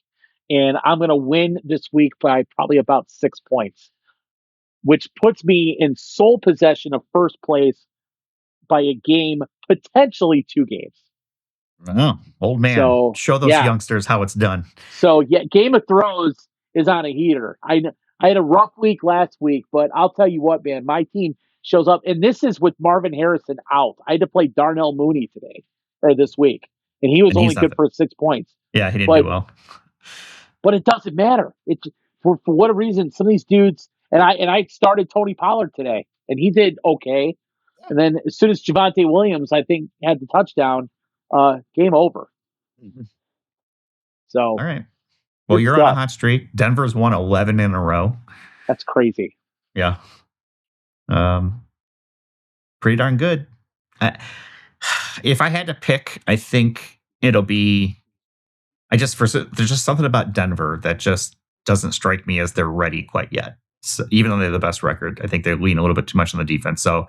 and I'm going to win this week by probably about 6 points, which puts me in sole possession of first place by a game, potentially 2 games. Oh, old man. So Show those yeah, youngsters how it's done. Game of Thrones is on a heater. I had a rough week last week, but I'll tell you what, man, my team shows up, and this is with Marvin Harrison out. I had to play Darnell Mooney today or this week, and he was And only he's not good for 6 points. Yeah, he didn't do But well. but it doesn't matter. It's for what reason some of these dudes, and I started Tony Pollard today, and he did okay. And then as soon as Javonte Williams, I think, had the touchdown, game over. So All right. Well, good you're on a stuff. hot streak. Denver's won 11 in a row. That's crazy. Yeah. Pretty darn good. If I had to pick, I think it'll be. There's just something about Denver that just doesn't strike me as they're ready quite yet. So even though they have the best record, I think they lean a little bit too much on the defense. So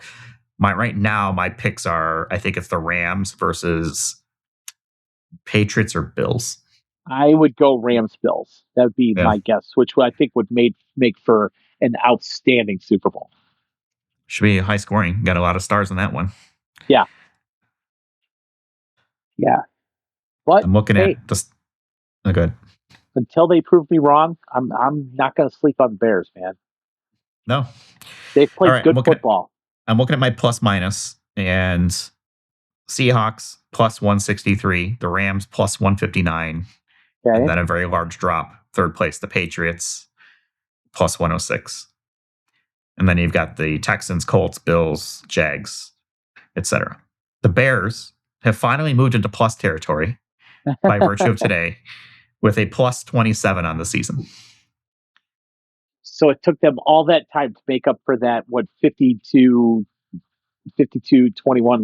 right now, my picks are, I think it's the Rams versus Patriots or Bills. I would go Rams Bills. That would be my guess, which I think would make for an outstanding Super Bowl. Should be high scoring. Got a lot of stars in that one. Yeah. Yeah. But I'm looking at this. Oh, good. Until they prove me wrong, I'm not going to sleep on the Bears, man. No. They've played good football. I'm looking at my plus minus, and Seahawks plus 163, the Rams plus 159, and then a very large drop. Third place, the Patriots plus 106. And then you've got the Texans, Colts, Bills, Jags, etc. The Bears have finally moved into plus territory by virtue of today with a plus 27 on the season. So it took them all that time to make up for that, 52-21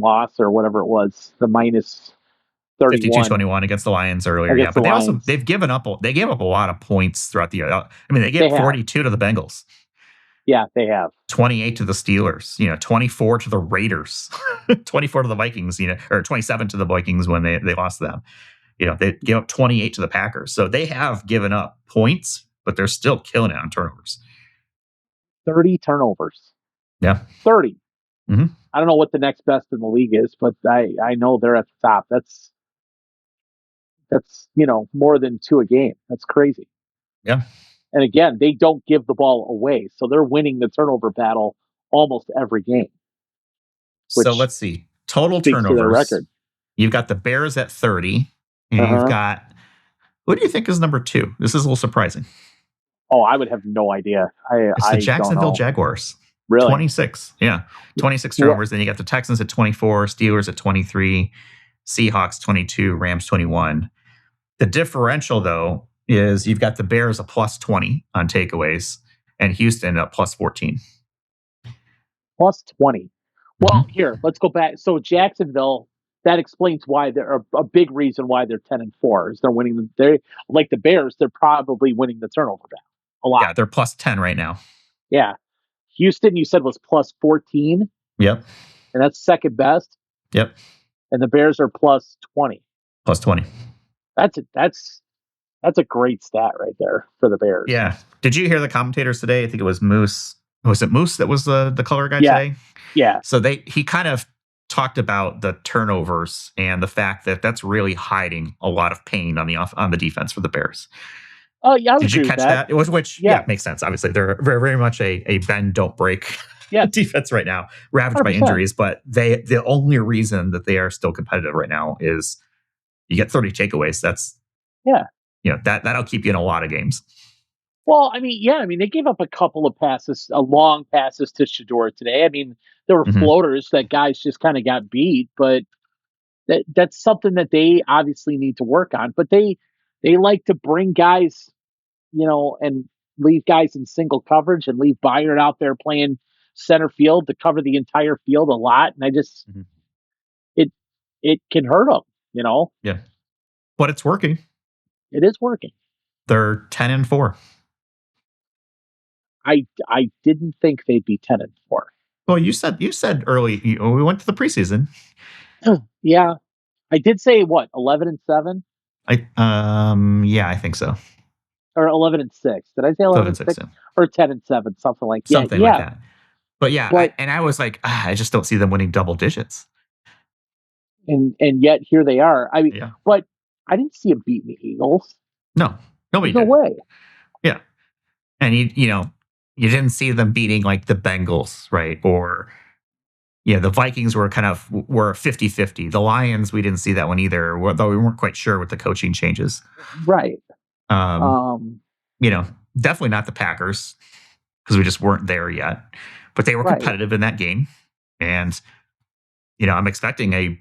loss or whatever it was, the minus 31. 52-21 against the Lions earlier. Yeah, but they gave up a lot of points throughout the year. I mean, they gave 42 to the Bengals. Yeah, they have. 28 to the Steelers, 24 to the Raiders, 24 to the Vikings, or 27 to the Vikings when they lost to them. They gave up 28 to the Packers. So they have given up points, but they're still killing it on turnovers. 30 turnovers. Yeah. 30. Mm-hmm. I don't know what the next best in the league is, but I know they're at the top. That's more than 2 a game. That's crazy. Yeah. And again, they don't give the ball away. So they're winning the turnover battle almost every game. So let's see. Total turnovers. To their record. You've got the Bears at 30. And you've got, what do you think is number 2? This is a little surprising. Oh, I would have no idea. It's the Jacksonville Jaguars. Really? 26. Yeah. 26 turnovers. Yeah. Then you got the Texans at 24, Steelers at 23, Seahawks 22, Rams 21. The differential, though, is you've got the Bears a plus 20 on takeaways and Houston a plus 14. Plus 20. Well, here, let's go back. So Jacksonville, that explains why they're a big reason why they're 10-4 is they're winning. They're like the Bears. They're probably winning the turnover battle a lot. Yeah, they're plus 10 right now. Yeah. Houston, you said, was plus 14. Yep. And that's second best. Yep. And the Bears are plus 20. Plus 20. That's a great stat right there for the Bears. Yeah. Did you hear the commentators today? I think it was Moose. Was it Moose that was the color guy today? Yeah. So he kind of talked about the turnovers and the fact that that's really hiding a lot of pain on the defense for the Bears. Oh, yeah. Did you catch that? It was it makes sense. Obviously, they're very, very much a bend don't break defense right now, ravaged 100%. By injuries. But the only reason that they are still competitive right now is you get 30 takeaways. That's that'll keep you in a lot of games. Well, I mean, they gave up a couple of passes, long passes to Shedeur today. I mean, there were floaters that guys just kind of got beat, but that's something that they obviously need to work on. But they like to bring guys, and leave guys in single coverage and leave Byard out there playing center field to cover the entire field a lot. And I just, it can hurt them, Yeah. But it's working. It is working. They're 10-4. I didn't think they'd be 10-4. Well, you said early, we went to the preseason. Yeah. I did say 11-7? I think so. Or 11-6. Did I say 11-6? Yeah. Or 10-7, something like that. Something like that. But yeah, I was like, I just don't see them winning double digits. And yet here they are. I mean, but I didn't see them beating the Eagles. No, nobody did. No way. Yeah. And you didn't see them beating like the Bengals, right? Or the Vikings were 50-50. The Lions, we didn't see that one either, though we weren't quite sure with the coaching changes. Right. Definitely not the Packers because we just weren't there yet. But they were competitive in that game. And, I'm expecting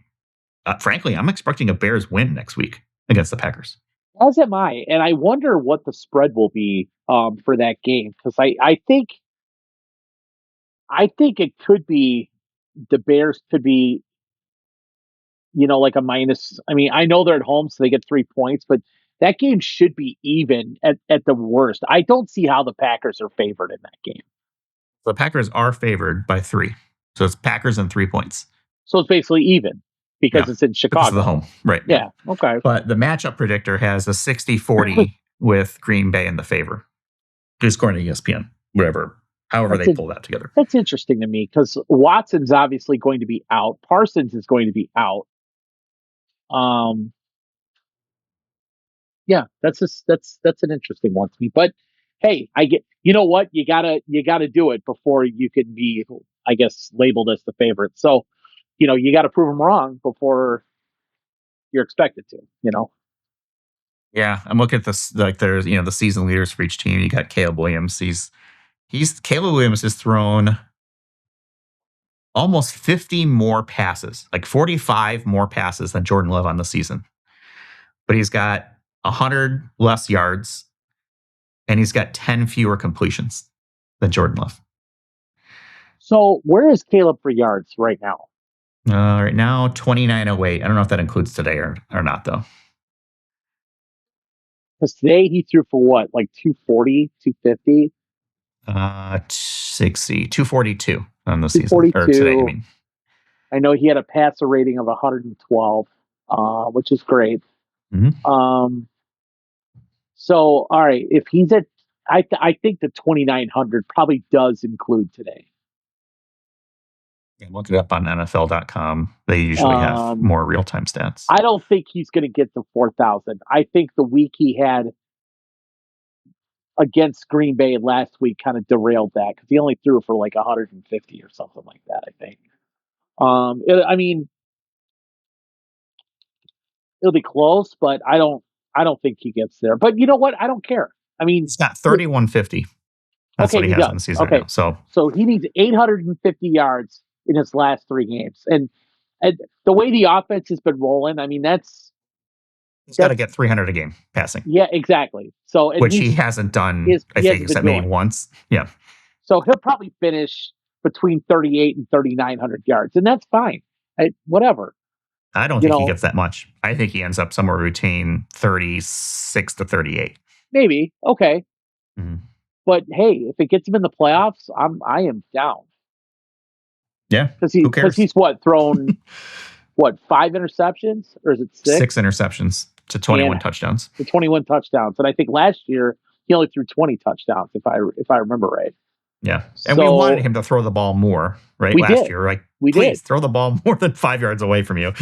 frankly, I'm expecting a Bears win next week against the Packers. As am I. And I wonder what the spread will be for that game. Because I think it could be, the Bears could be, like a minus. I mean, I know they're at home, so they get 3 points, but that game should be even at the worst. I don't see how the Packers are favored in that game. The Packers are favored by 3. So it's Packers and 3 points. So it's basically even because it's in Chicago. It's the home. Right. Yeah. Okay. But the matchup predictor has a 60-40 with Green Bay in the favor. Just according to ESPN, however they pull that together. That's interesting to me because Watson's obviously going to be out. Parsons is going to be out. Yeah, that's an interesting one to me. But hey, I get, you know what? You gotta do it before you can be, I guess, labeled as the favorite. So, you got to prove them wrong before you're expected to. Yeah, I'm looking at this. Like, there's the season leaders for each team. You got Caleb Williams. Caleb Williams has thrown almost 50 more passes, like 45 more passes than Jordan Love on the season. But he's got 100 less yards, and he's got 10 fewer completions than Jordan Love. So where is Caleb for yards right now? Right now, 2908. I don't know if that includes today or not, though. Because today he threw for what, like 240, 250? 242 on the season. Or today, I mean. I know he had a passer rating of 112, which is great. Mm-hmm. So, all right, if he's at, I think the 2,900 probably does include today. Yeah, look it up on NFL.com. They usually have more real-time stats. I don't think he's going to get to 4,000. I think the week he had against Green Bay last week kind of derailed that because he only threw for like 150 or something like that, I think. I mean, it'll be close, but I don't think he gets there. But you know what? I don't care. I mean, he's got 3,150. That's what he has in the season right now. So he needs 850 yards in his last 3 games. And the way the offense has been rolling, I mean, he's got to get 300 a game passing. Yeah, exactly. So which he hasn't done, I think, except maybe once. Yeah. So he'll probably finish between 38 and 3,900 yards, and that's fine. Whatever. I don't think he gets that much. I think he ends up somewhere between 36 to 38. Maybe. Okay. Mm-hmm. But hey, if it gets him in the playoffs, I am down. Yeah. Who cares? Because he's thrown 5 interceptions, or is it 6? 6 interceptions to 21 touchdowns. To 21 touchdowns, and I think last year he only threw 20 touchdowns, if I remember right. Yeah, and we wanted him to throw the ball more, right? Last year, like, please throw the ball more than 5 yards away from you.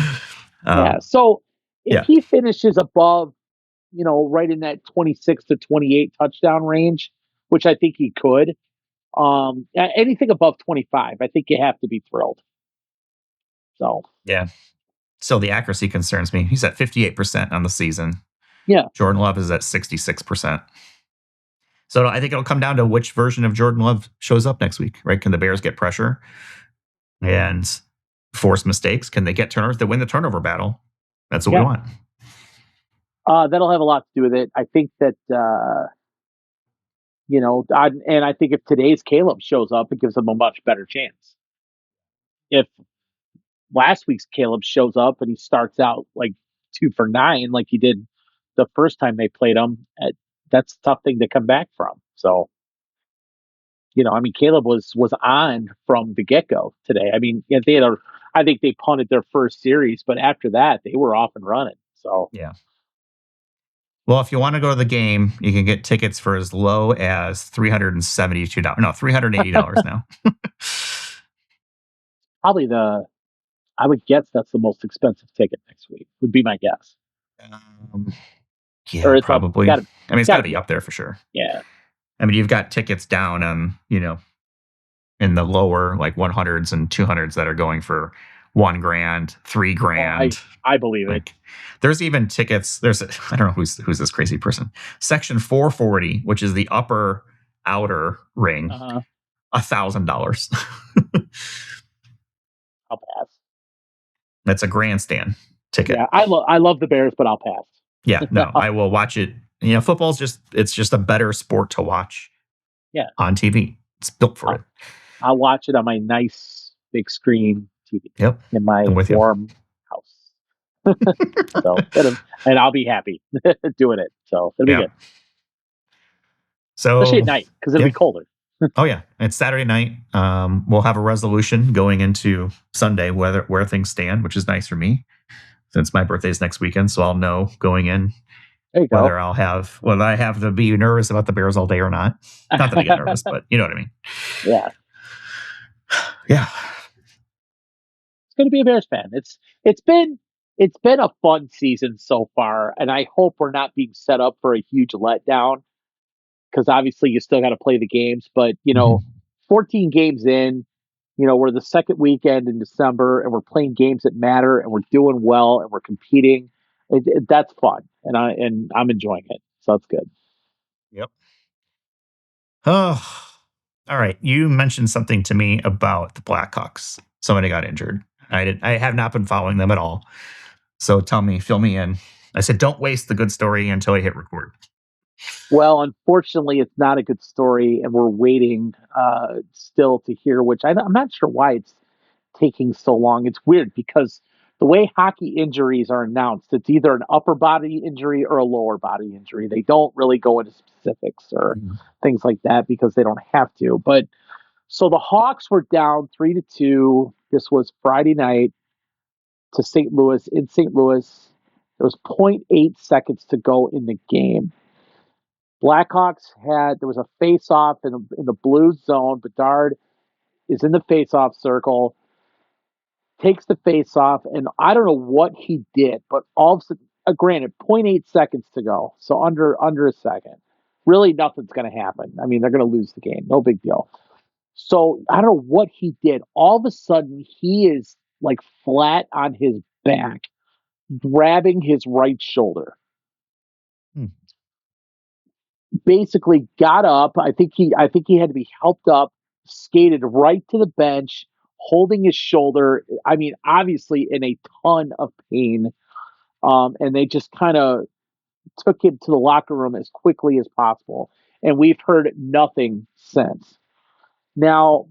Yeah. So if he finishes above, right in that 26 to 28 touchdown range, which I think he could, anything above 25, I think you have to be thrilled. So yeah. So the accuracy concerns me. He's at 58% on the season. Yeah. Jordan Love is at 66%. So I think it'll come down to which version of Jordan Love shows up next week, right? Can the Bears get pressure and force mistakes? Can they get turnovers that win the turnover battle? That's what we want. That'll have a lot to do with it. I think that And I think if today's Caleb shows up, it gives them a much better chance. If last week's Caleb shows up and he starts out like 2 for 9, like he did the first time they played him, that's a tough thing to come back from. So, I mean, Caleb was on from the get go today. I mean, I think they punted their first series, but after that, they were off and running. So, Yeah. Well, if you want to go to the game, you can get tickets for as low as $372. No, $380 now. probably I would guess that's the most expensive ticket next week, would be my guess. Um, Or yeah, it's up. probably. I mean, it's got to be up. up there for sure. Yeah. I mean, you've got tickets down in the lower like 100s and 200s that are going for $1,000, $3,000. I believe it. Like, there's even tickets. I don't know who's this crazy person. Section 440, which is the upper outer ring, $1,000. I'll pass. That's a grandstand ticket. Yeah, I love the Bears, but I'll pass. Yeah, no, I will watch it. Football's it's just a better sport to watch. Yeah, on TV. It's built for it. I'll watch it on my nice big screen TV. Yep, in my warm house. So, and I'll be happy doing it. So it'll be good. So, especially at night because it'll be colder. Oh yeah, it's Saturday night. We'll have a resolution going into Sunday where things stand, which is nice for me since my birthday's next weekend. So I'll know going in whether I have to be nervous about the Bears all day or not. Not that I get nervous, but you know what I mean. Yeah. Yeah. It's going to be a Bears fan. It's been a fun season so far, and I hope we're not being set up for a huge letdown because obviously you still got to play the games. But 14 games in, we're the second weekend in December, and we're playing games that matter, and we're doing well, and we're competing. That's fun, and I'm enjoying it. So that's good. Yep. Oh, all right. You mentioned something to me about the Blackhawks. Somebody got injured. I have not been following them at all. So fill me in. I said, don't waste the good story until I hit record. Well, unfortunately, it's not a good story, and we're waiting still to hear. Which I'm not sure why it's taking so long. It's weird because the way hockey injuries are announced, it's either an upper body injury or a lower body injury. They don't really go into specifics or things like that because they don't have to. But so the Hawks were down 3-2. This was Friday night to St. Louis. In St. Louis, there was 0.8 seconds to go in the game. Blackhawks there was a face-off in the Blues zone. Bedard is in the face-off circle, takes the face-off, and I don't know what he did, but all of a sudden, granted, 0.8 seconds to go, so under a second. Really, nothing's going to happen. I mean, they're going to lose the game. No big deal. So I don't know what he did. All of a sudden, he is like flat on his back, grabbing his right shoulder. Basically got up. I think he had to be helped up, skated right to the bench, holding his shoulder. I mean, obviously in a ton of pain. And they just kind of took him to the locker room as quickly as possible. And we've heard nothing since. Now,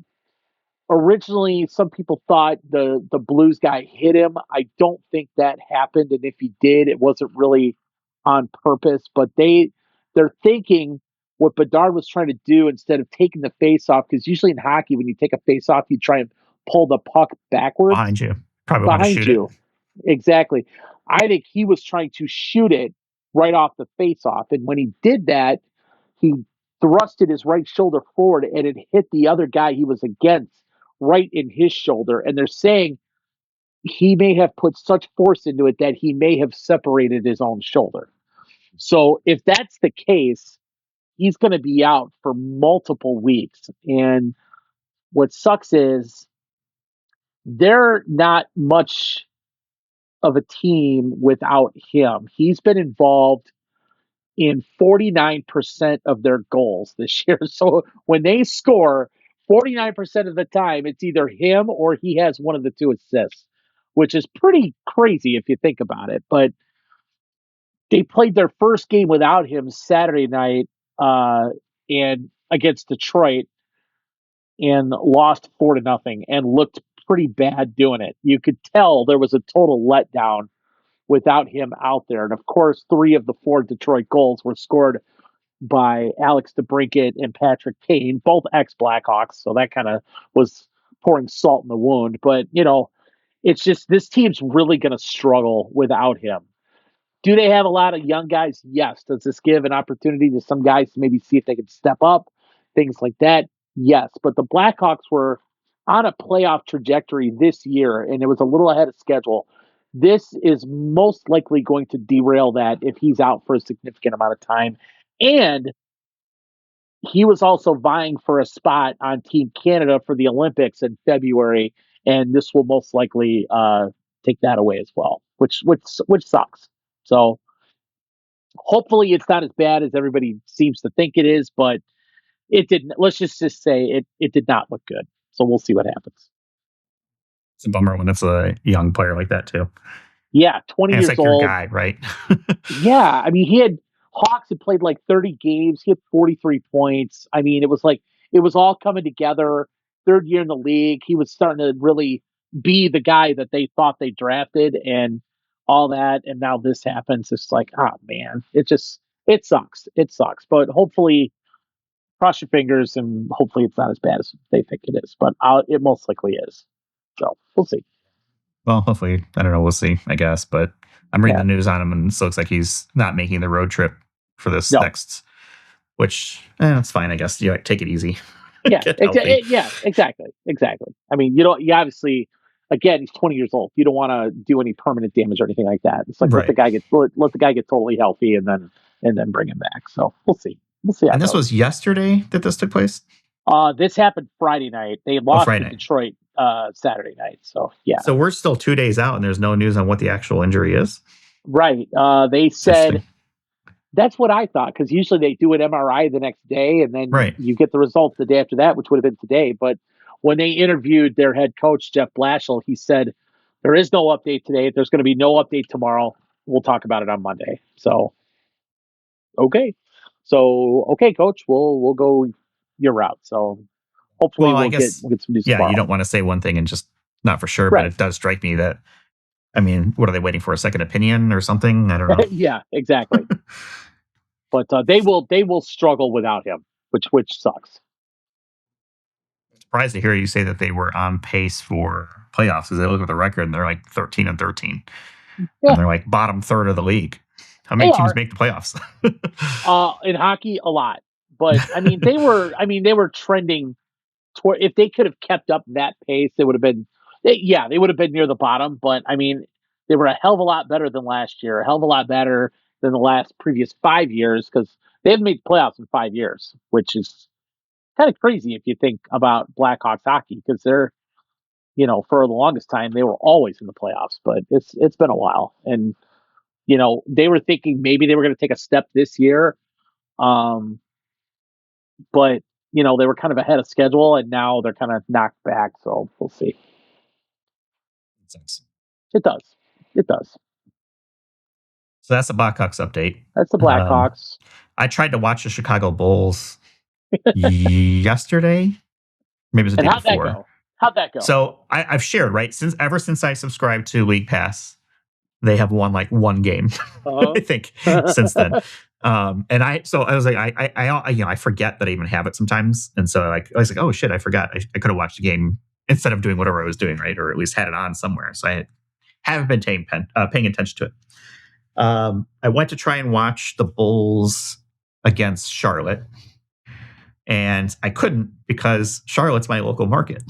originally, some people thought the Blues guy hit him. I don't think that happened. And if he did, it wasn't really on purpose. But they're thinking what Bedard was trying to do instead of taking the face off, because usually in hockey, when you take a face off, you try and pull the puck backwards. Behind you. Probably want to shoot it. Exactly. I think he was trying to shoot it right off the face off. And when he did that, he thrusted his right shoulder forward and it hit the other guy he was against right in his shoulder. And they're saying he may have put such force into it that he may have separated his own shoulder. So if that's the case, he's going to be out for multiple weeks. And what sucks is they're not much of a team without him. He's been involved in 49% of their goals this year. So when they score, 49% of the time, it's either him or he has one of the two assists, which is pretty crazy if you think about it. But they played their first game without him Saturday night and against Detroit and lost 4-0 and looked pretty bad doing it. You could tell there was a total letdown without him out there. And of course, 3 of the 4 Detroit goals were scored by Alex DeBrincat and Patrick Kane, both ex-Blackhawks. So that kind of was pouring salt in the wound. But, it's just this team's really going to struggle without him. Do they have a lot of young guys? Yes. Does this give an opportunity to some guys to maybe see if they can step up? Things like that? Yes. But the Blackhawks were on a playoff trajectory this year, and it was a little ahead of schedule. This is most likely going to derail that if he's out for a significant amount of time. And he was also vying for a spot on Team Canada for the Olympics in February, and this will most likely take that away as well, which sucks. So hopefully it's not as bad as everybody seems to think it is, but it didn't. Let's just say it did not look good. So we'll see what happens. It's a bummer when it's a young player like that too. Yeah, 20 And it's years like your old. guy, right? Yeah, I mean, Hawks had played like 30 games. He had 43 points. I mean, it was all coming together. Third year in the league, he was starting to really be the guy that they thought they drafted and all that. And now this happens. It's like, oh man, it sucks. It sucks. But hopefully, cross your fingers and hopefully it's not as bad as they think it is. But it most likely is. So we'll see. Well, hopefully, I don't know. We'll see, I guess. But I'm reading Yeah. the news on him, and it looks like he's not making the road trip for this No. next. Which, it's fine, I guess. You take it easy. Yeah, Get healthy. exactly. I mean, you obviously, again, he's 20 years old. You don't want to do any permanent damage or anything like that. It's like Right. let the guy get totally healthy and then bring him back. So we'll see. We'll see. And this was yesterday that this took place. This happened Friday night. They lost Friday to night. Detroit Saturday night. So yeah. So we're still 2 days out, and there's no news on what the actual injury is. Right. They said. That's what I thought, because usually they do an MRI the next day, and then you get the results the day after that, which would have been today. But when they interviewed their head coach, Jeff Blashill, he said, there is no update today. There's going to be no update tomorrow. We'll talk about it on Monday. So, okay. So, okay, coach, we'll go your route. So hopefully we'll get some news tomorrow. You don't want to say one thing and just not for sure, but it does strike me that, I mean, what are they waiting for, a second opinion or something? I don't know. Yeah, exactly. But they will struggle without him, which sucks. I'm surprised to hear you say that they were on pace for playoffs, as they look at the record and they're like 13-13. Yeah. And they're like bottom third of the league. How many teams make the playoffs? In hockey, a lot. But I mean, they were trending toward, if they could have kept up that pace, they would have been near the bottom. But I mean, they were a hell of a lot better than last year, a hell of a lot better than the last previous 5 years, because they haven't made the playoffs in 5 years, which is kind of crazy if you think about Blackhawks hockey, because they're, for the longest time they were always in the playoffs, but it's been a while. And they were thinking maybe they were going to take a step this year, but they were kind of ahead of schedule, and now they're kind of knocked back. So we'll see. It does. So that's the Blackhawks update. That's the Blackhawks. I tried to watch the Chicago Bulls yesterday. Maybe it was the day before. How'd that go? So I've shared, right? Ever since I subscribed to League Pass, they have won like one game, I think, since then. And I was like, I forget that I even have it sometimes. And so I was like, oh shit, I forgot. I could have watched the game instead of doing whatever I was doing, right? Or at least had it on somewhere. So I haven't been paying attention to it. I went to try and watch the Bulls against Charlotte, and I couldn't because Charlotte's my local market.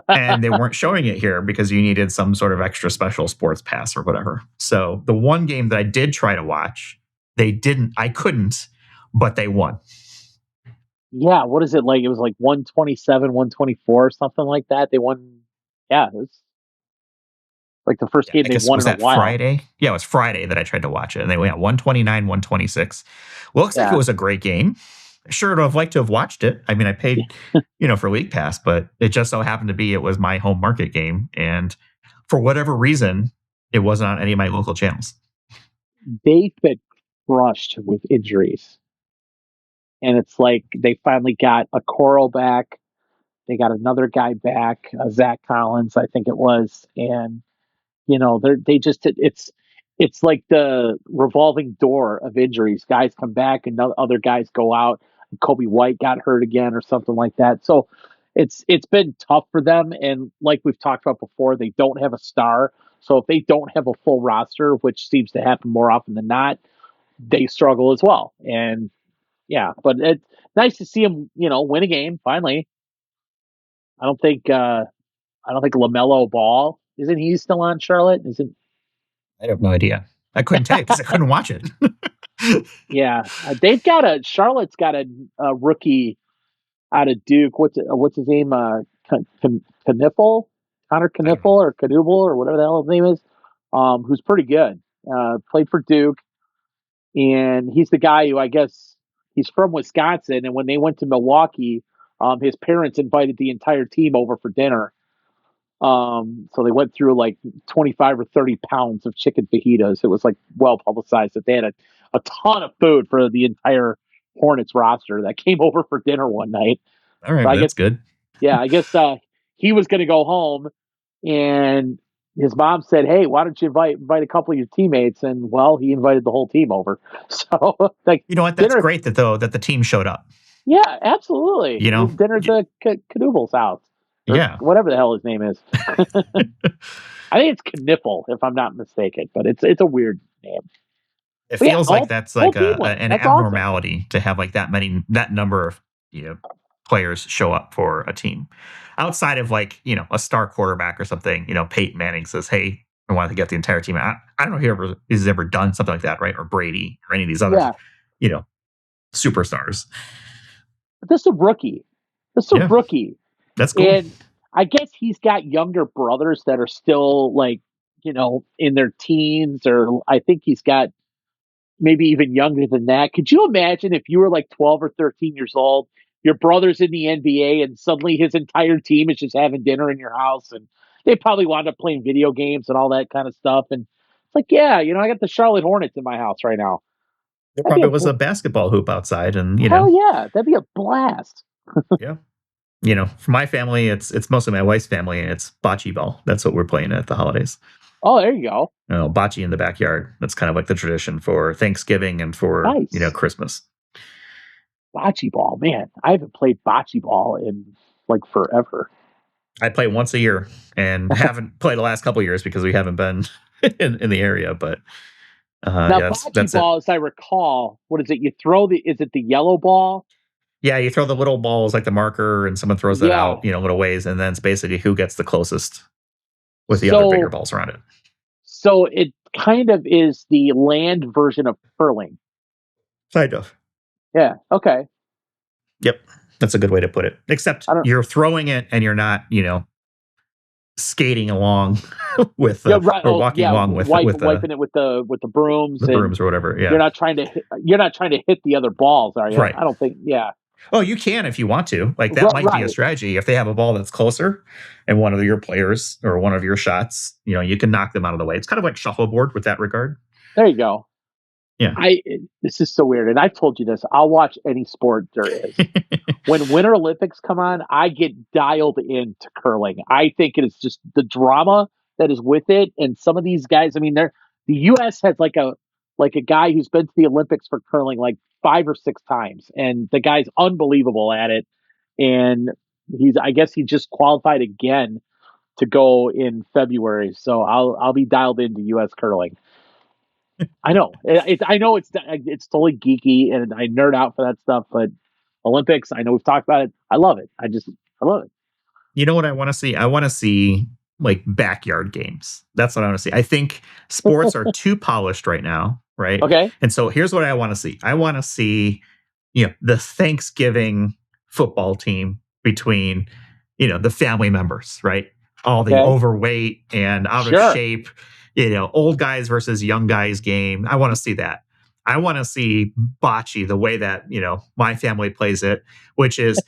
And they weren't showing it here because you needed some sort of extra special sports pass or whatever. So the one game that I did try to watch, I couldn't, but they won. Yeah, what is it like? It was like 127, 124, something like that. They won. Yeah, it was like the first game they won in a while. Friday? Yeah, it was Friday that I tried to watch it, and they went 129, 126. Well, looks like it was a great game. Sure, I'd have liked to have watched it. I mean, I paid, for League Pass, but it just so happened to be it was my home market game, and for whatever reason, it wasn't on any of my local channels. They've been crushed with injuries. and it's like they finally got a Coral back. They got another guy back, Zach Collins, I think it was, and they just it's like the revolving door of injuries. Guys come back and other guys go out. Kobe White got hurt again or something like that. So it's been tough for them. And like we've talked about before, they don't have a star. So if they don't have a full roster, which seems to happen more often than not, they struggle as well. And yeah, but it's nice to see them, win a game finally. I don't think LaMelo Ball, isn't he still on Charlotte? Isn't I have no idea. I couldn't tell you because I couldn't watch it. Yeah, Charlotte's got a rookie out of Duke. What's his name? Kniffle, Connor Kniffle or Knuble or whatever the hell his name is. Who's pretty good. Played for Duke, and he's the guy who I guess he's from Wisconsin. And when they went to Milwaukee, his parents invited the entire team over for dinner. So they went through like 25 or 30 pounds of chicken fajitas. It was like well publicized that they had a ton of food for the entire Hornets roster that came over for dinner one night. All right, so that's good. Yeah, I guess he was going to go home, and his mom said, "Hey, why don't you invite a couple of your teammates?" And well, he invited the whole team over. So like, you know what? That's great that the team showed up. Yeah, absolutely. Dinner at Knubel's house. Yeah, whatever the hell his name is. I think it's Kniffle, if I'm not mistaken, but it's a weird name. It feels like that's like an abnormality awesome to have like that number of players show up for a team. Outside of like a star quarterback or something, Peyton Manning says, "Hey, I want to get the entire team." I don't know if he's ever done something like that, right? Or Brady or any of these other superstars. But this is a rookie. That's cool. And I guess he's got younger brothers that are still like, in their teens, or I think he's got maybe even younger than that. Could you imagine if you were like 12 or 13 years old, your brother's in the NBA, and suddenly his entire team is just having dinner in your house, and they probably wound up playing video games and all that kind of stuff. And it's like, yeah, I got the Charlotte Hornets in my house right now. There probably was a basketball hoop outside, and hell yeah, that'd be a blast. Yeah. For my family, it's mostly my wife's family, and it's bocce ball. That's what we're playing at the holidays. Oh, there you go. Bocce in the backyard. That's kind of like the tradition for Thanksgiving and for Christmas. Bocce ball, man. I haven't played bocce ball in like forever. I play once a year and haven't played the last couple of years because we haven't been in the area. But now bocce ball, as I recall, what is it? Is it the yellow ball? Yeah, you throw the little balls like the marker, and someone throws it out, little ways, and then it's basically who gets the closest with the other bigger balls around it. So it kind of is the land version of curling. Kind of. Yeah. Okay. Yep. That's a good way to put it. Except you're throwing it and you're not, skating along with or walking along with wiping it with the brooms, brooms or whatever. Yeah. You're not trying to hit the other balls, are you? Right. I don't think. Yeah. Oh, you can if you want to. Like that might be a strategy. If they have a ball that's closer and one of your players or one of your shots, you can knock them out of the way. It's kind of like shuffleboard with that regard. There you go. Yeah. This is so weird. And I've told you this. I'll watch any sport there is. When Winter Olympics come on, I get dialed into curling. I think it is just the drama that is with it. And some of these guys, I mean, the U.S. has like a guy who's been to the Olympics for curling like 5 or 6 times, and the guy's unbelievable at it. And I guess he just qualified again to go in February. So I'll be dialed into U.S. curling. I know it's totally geeky, and I nerd out for that stuff. But Olympics, I know we've talked about it. I love it. I love it. You know what I want to see? I want to see like backyard games. That's what I want to see. I think sports are too polished right now. Right. Okay. And so here's what I want to see. I want to see, the Thanksgiving football team between, the family members, right? All the overweight and out of shape, old guys versus young guys game. I want to see that. I want to see bocce the way that, my family plays it, which is,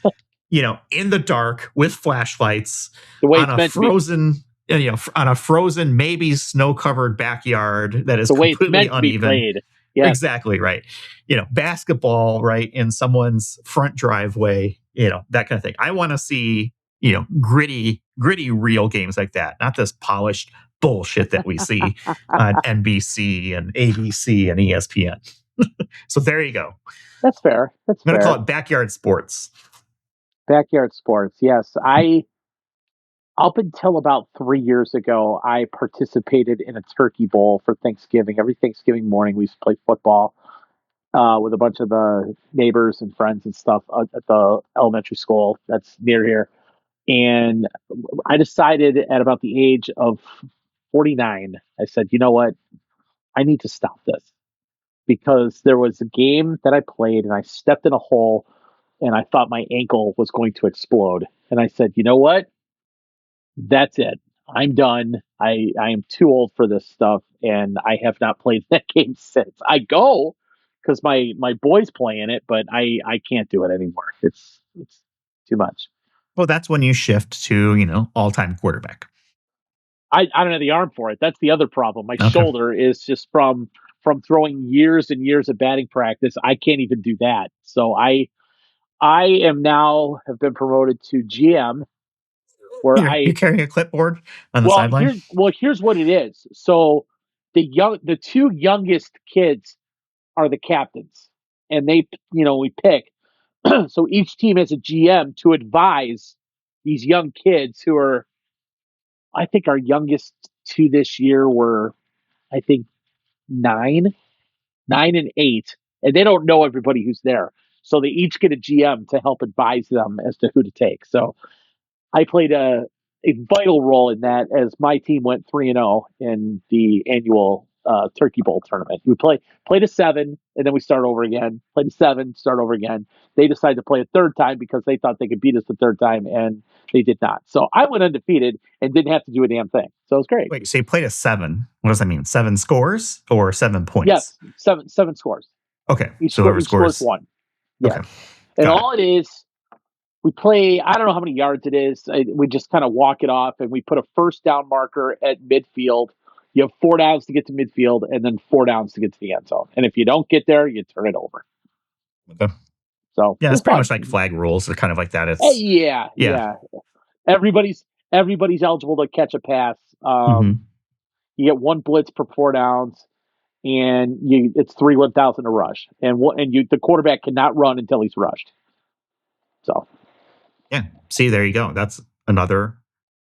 in the dark with flashlights on a frozen, on a frozen, maybe snow-covered backyard that is completely uneven. Exactly right. Basketball, right, in someone's front driveway, that kind of thing. I want to see, gritty, real games like that, not this polished bullshit that we see on NBC and ABC and ESPN. So there you go. That's fair. That's I'm going to fair. call it backyard sports. Backyard sports. Yes. Up until about 3 years ago, I participated in a turkey bowl for Thanksgiving. Every Thanksgiving morning, we used to play football with a bunch of the neighbors and friends and stuff at the elementary school that's near here. And I decided at about the age of 49, I said, you know what? I need to stop this because there was a game that I played and I stepped in a hole and I thought my ankle was going to explode. And I said, you know what? That's it. I'm done. I am too old for this stuff, and I have not played that game since. I go because my boys play in it, but I can't do it anymore. It's too much. Well, that's when you shift to, all-time quarterback. I don't have the arm for it. That's the other problem. My Okay. shoulder is just from throwing years and years of batting practice. I can't even do that. So I am now have been promoted to GM where You're carrying a clipboard on the well sideline? here's what it is. So the two youngest kids are the captains, and we pick. So each team has a GM to advise these young kids who are, I think our youngest two this year were, I think, 9 and 8, and they don't know everybody who's there. So they each get a GM to help advise them as to who to take. So I played a vital role in that as my team went 3-0 in the annual Turkey Bowl tournament. We played a 7, and then we start over again. Played a 7, start over again. They decided to play a third time because they thought they could beat us the third time, and they did not. So I went undefeated and didn't have to do a damn thing. So it was great. Wait, so you played a 7. What does that mean? 7 scores or 7 points? Yes, seven scores. Okay, Each so whoever scores 1. Yeah. Okay. And Got all it is, we play, I don't know how many yards it is. We just kind of walk it off and we put a first down marker at midfield. You have 4 downs to get to midfield and then 4 downs to get to the end zone. And if you don't get there, you turn it over. Okay. So yeah, it's pretty much like flag rules. They're kind of like that. It's yeah. Everybody's eligible to catch a pass. You get 1 blitz per 4 downs, and it's 3-1,000 to rush, and the quarterback cannot run until he's rushed. So. Yeah. See, there you go. That's another.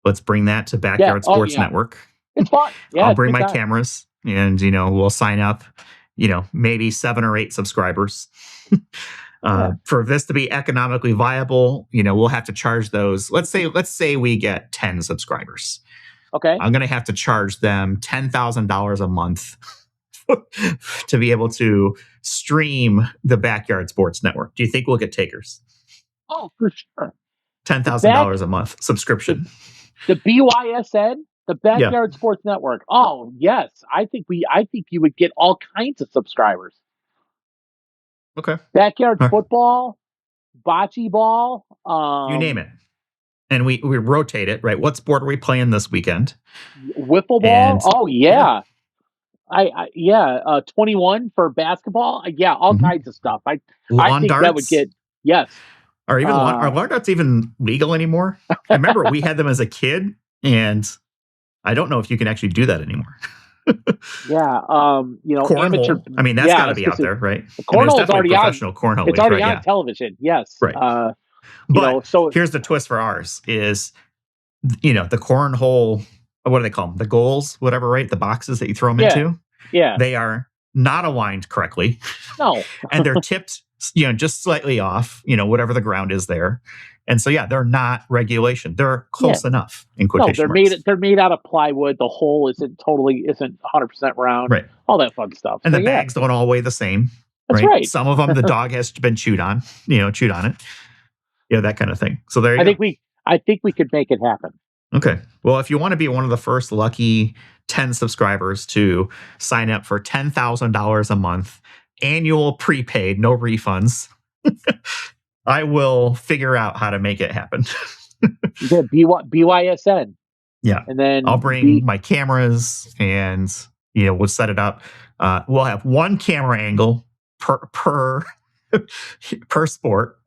Let's bring that to Backyard Sports Network. It's fun. Yeah, I'll bring my cameras and, we'll sign up, maybe 7 or 8 subscribers. For this to be economically viable, we'll have to charge those. Let's say we get 10 subscribers. Okay. I'm going to have to charge them $10,000 a month to be able to stream the Backyard Sports Network. Do you think we'll get takers? Oh, for sure. $10,000 a month subscription. The BYSN, the Backyard Sports Network. Oh yes, I think you would get all kinds of subscribers. Okay. Backyard football, bocce ball, you name it, and we rotate it. Right. What sport are we playing this weekend? Wiffle ball. I 21 for basketball. All kinds of stuff. I think darts? That would get yes. Or even are lawn darts even legal anymore? I remember we had them as a kid, and I don't know if you can actually do that anymore. Cornhole. Amateur. I mean, that's got to be out there, right? Cornhole is already professional cornhole. It's already on television. Yes, right. But so here's the twist for ours: is the cornhole. What do they call them? The goals, whatever, right? The boxes that you throw them into. Yeah, they are not aligned correctly. No, and they're tipped. Just slightly off, whatever the ground is there. And so, they're not regulation. They're close enough in quotation marks. They're made out of plywood. The hole isn't 100% round. Right. All that fun stuff. And the bags don't all weigh the same. That's right. Some of them, the dog has been chewed on it. That kind of thing. So there you go. I think we could make it happen. Okay. Well, if you want to be one of the first lucky 10 subscribers to sign up for $10,000 a month, annual prepaid, no refunds, I will figure out how to make it happen. BYSN. Yeah. And then I'll bring my cameras and We'll set it up. We'll have one camera angle per per sport,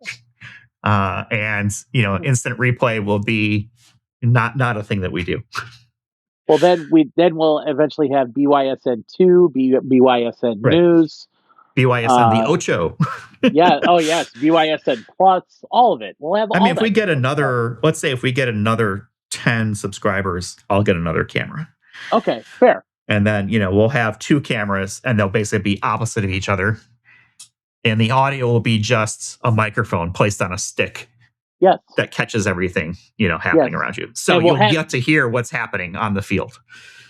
and instant replay will be not a thing that we do. Well, then we'll eventually have BYSN two, BYSN Right. News, BYSN the Ocho. Yeah. Oh, yes. BYSN Plus, all of it. We'll have. I all mean, if that we get stuff. another, let's say if we get another 10 subscribers, I'll get another camera. Okay, fair. And then, we'll have two cameras and they'll basically be opposite of each other. And the audio will be just a microphone placed on a stick. Yes. That catches everything, happening around you. So you'll get to hear what's happening on the field.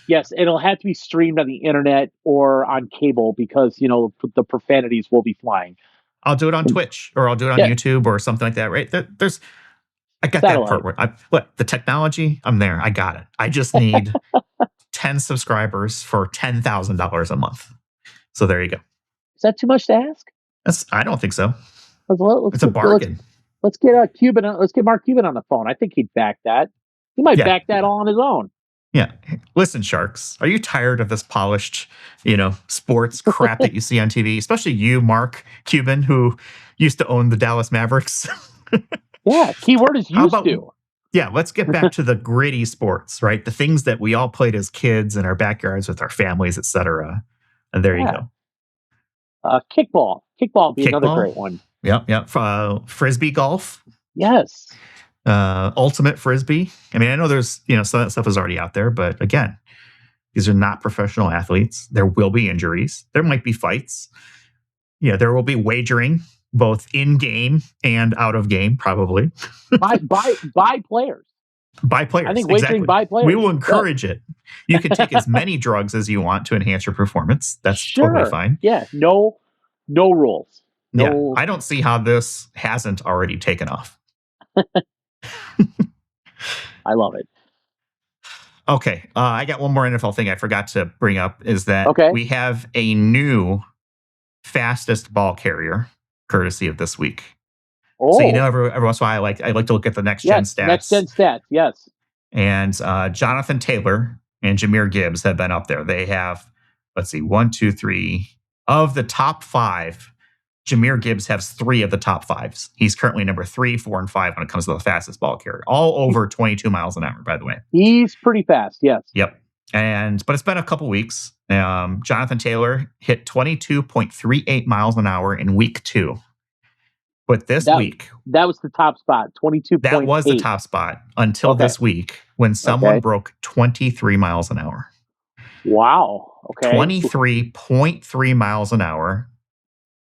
Yes, it'll have to be streamed on the internet or on cable because, the profanities will be flying. I'll do it on Twitch or I'll do it on YouTube or something like that, right? I got Satellite. that part. The technology, I'm there. I got it. I just need 10 subscribers for $10,000 a month. So there you go. Is that too much to ask? I don't think so. It's a bargain. Let's get Cuban. Let's get Mark Cuban on the phone. I think he'd back that. He might back that all on his own. Yeah. Listen, Sharks, are you tired of this polished, sports crap that you see on TV? Especially you, Mark Cuban, who used to own the Dallas Mavericks. Yeah. Keyword is used to. Yeah. Let's get back to the gritty sports, right? The things that we all played as kids in our backyards with our families, etc. And there you go. Kickball. Kickball would be another great one. Yep. Frisbee golf. Yes. Ultimate frisbee. I mean, I know there's, some of that stuff is already out there, but again, these are not professional athletes. There will be injuries. There might be fights. There will be wagering, both in game and out of game, probably. by players. By players. I think wagering by players. We will encourage it. You can take as many drugs as you want to enhance your performance. That's totally fine. Yeah. No rules. No. Yeah. I don't see how this hasn't already taken off. I love it. Okay. I got one more NFL thing I forgot to bring up is that we have a new fastest ball carrier courtesy of This Week. Oh. So, every once in a while, I like to look at the next gen stats. Next gen stats, yes. And Jonathan Taylor and Jahmyr Gibbs have been up there. They have, 1, 2, 3 of the top 5. Jahmyr Gibbs has 3 of the top 5s. He's currently number 3, 4, and 5 when it comes to the fastest ball carrier. All over 22 miles an hour, by the way. He's pretty fast, yes. Yep. But it's been a couple weeks. Jonathan Taylor hit 22.38 miles an hour in week 2. But this week... That was the top spot, 22.8. That was the top spot until this week when someone broke 23 miles an hour. Wow. Okay. 23.3 miles an hour.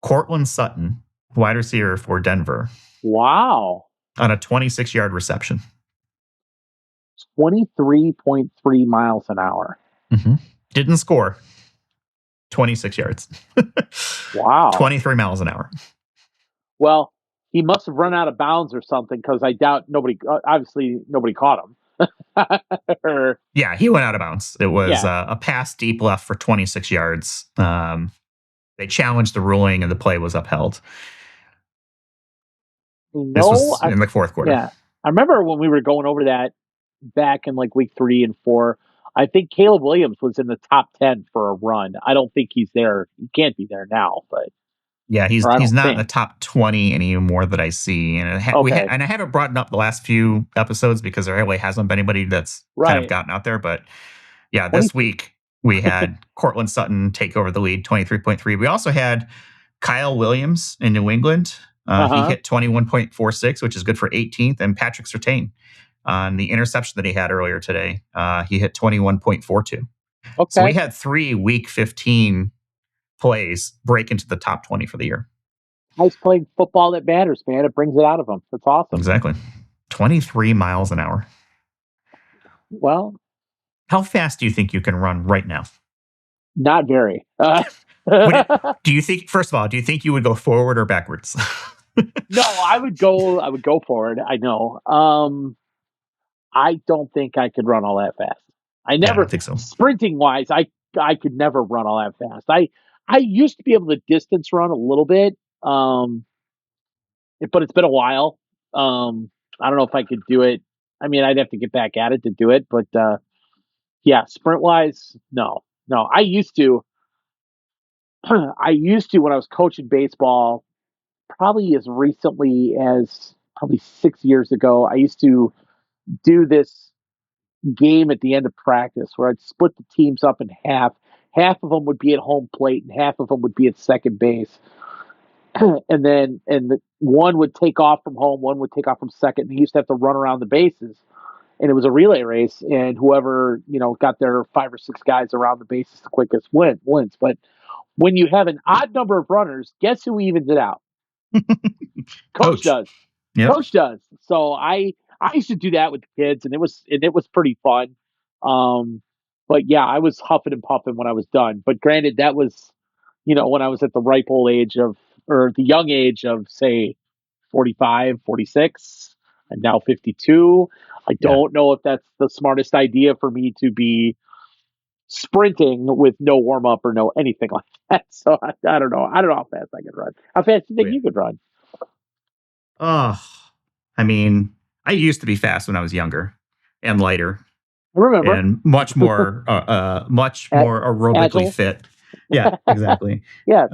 Cortland Sutton, wide receiver for Denver. Wow. On a 26-yard reception. 23.3 miles an hour. Mm-hmm. Didn't score. 26 yards. Wow. 23 miles an hour. Well, he must have run out of bounds or something because I doubt nobody caught him. Yeah, he went out of bounds. It was a pass deep left for 26 yards. They challenged the ruling and the play was upheld. This was in the fourth quarter. Yeah. I remember when we were going over that back in week 3 and 4, I think Caleb Williams was in the top 10 for a run. I don't think he's there. He can't be there now, but yeah, he's not in the top 20 anymore that I see. And I haven't brought it up the last few episodes because there really hasn't been anybody that's kind of gotten out there. But yeah, this week we had Cortland Sutton take over the lead, 23.3. We also had Kyle Williams in New England. He hit 21.46, which is good for 18th. And Patrick Surtain on the interception that he had earlier today, he hit 21.42. Okay. So we had 3 week 15 plays break into the top 20 for the year. Nice playing football that matters, man. It brings it out of them. That's awesome. Exactly. 23 miles an hour. Well, how fast do you think you can run right now? Not very. Do you think, first of all, do you think you would go forward or backwards? No, I would go forward. I know. I don't think I could run all that fast. I don't think so. Sprinting wise, I could never run all that fast. I used to be able to distance run a little bit, but it's been a while. I don't know if I could do it. I mean, I'd have to get back at it to do it, but sprint wise, no. No, I used to. I used to when I was coaching baseball, probably as recently as probably 6 years ago. I used to do this game at the end of practice where I'd split the teams up in half. Half of them would be at home plate, and half of them would be at second base. One would take off from home, one would take off from second. And he used to have to run around the bases, and it was a relay race. And whoever got their 5 or 6 guys around the bases the quickest wins. But when you have an odd number of runners, guess who evens it out? Coach does. Yep. Coach does. So I used to do that with the kids, and it was pretty fun. But yeah, I was huffing and puffing when I was done. But granted, that was when I was at the ripe old age of, or the young age of, say, 45, 46, and now 52. I don't know if that's the smartest idea for me to be sprinting with no warm up or no anything like that. So I don't know. I don't know how fast I can run. How fast do you think you could run? Oh, I mean, I used to be fast when I was younger and lighter. I remember. And much more aerobically Agile. fit. Yeah, exactly. Yeah.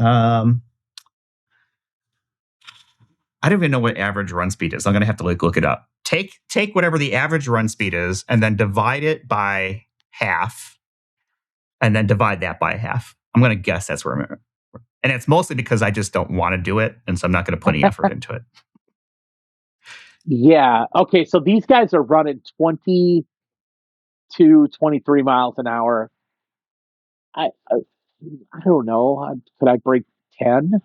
I don't even know what average run speed is. I'm gonna have to look it up. Take whatever the average run speed is, and then divide it by half, and then divide that by half. I'm gonna guess that's where I'm at. And it's mostly because I just don't want to do it, and so I'm not gonna put any effort into it. Yeah. Okay. So these guys are running 22, 23 miles an hour. I don't know. Could I break 10?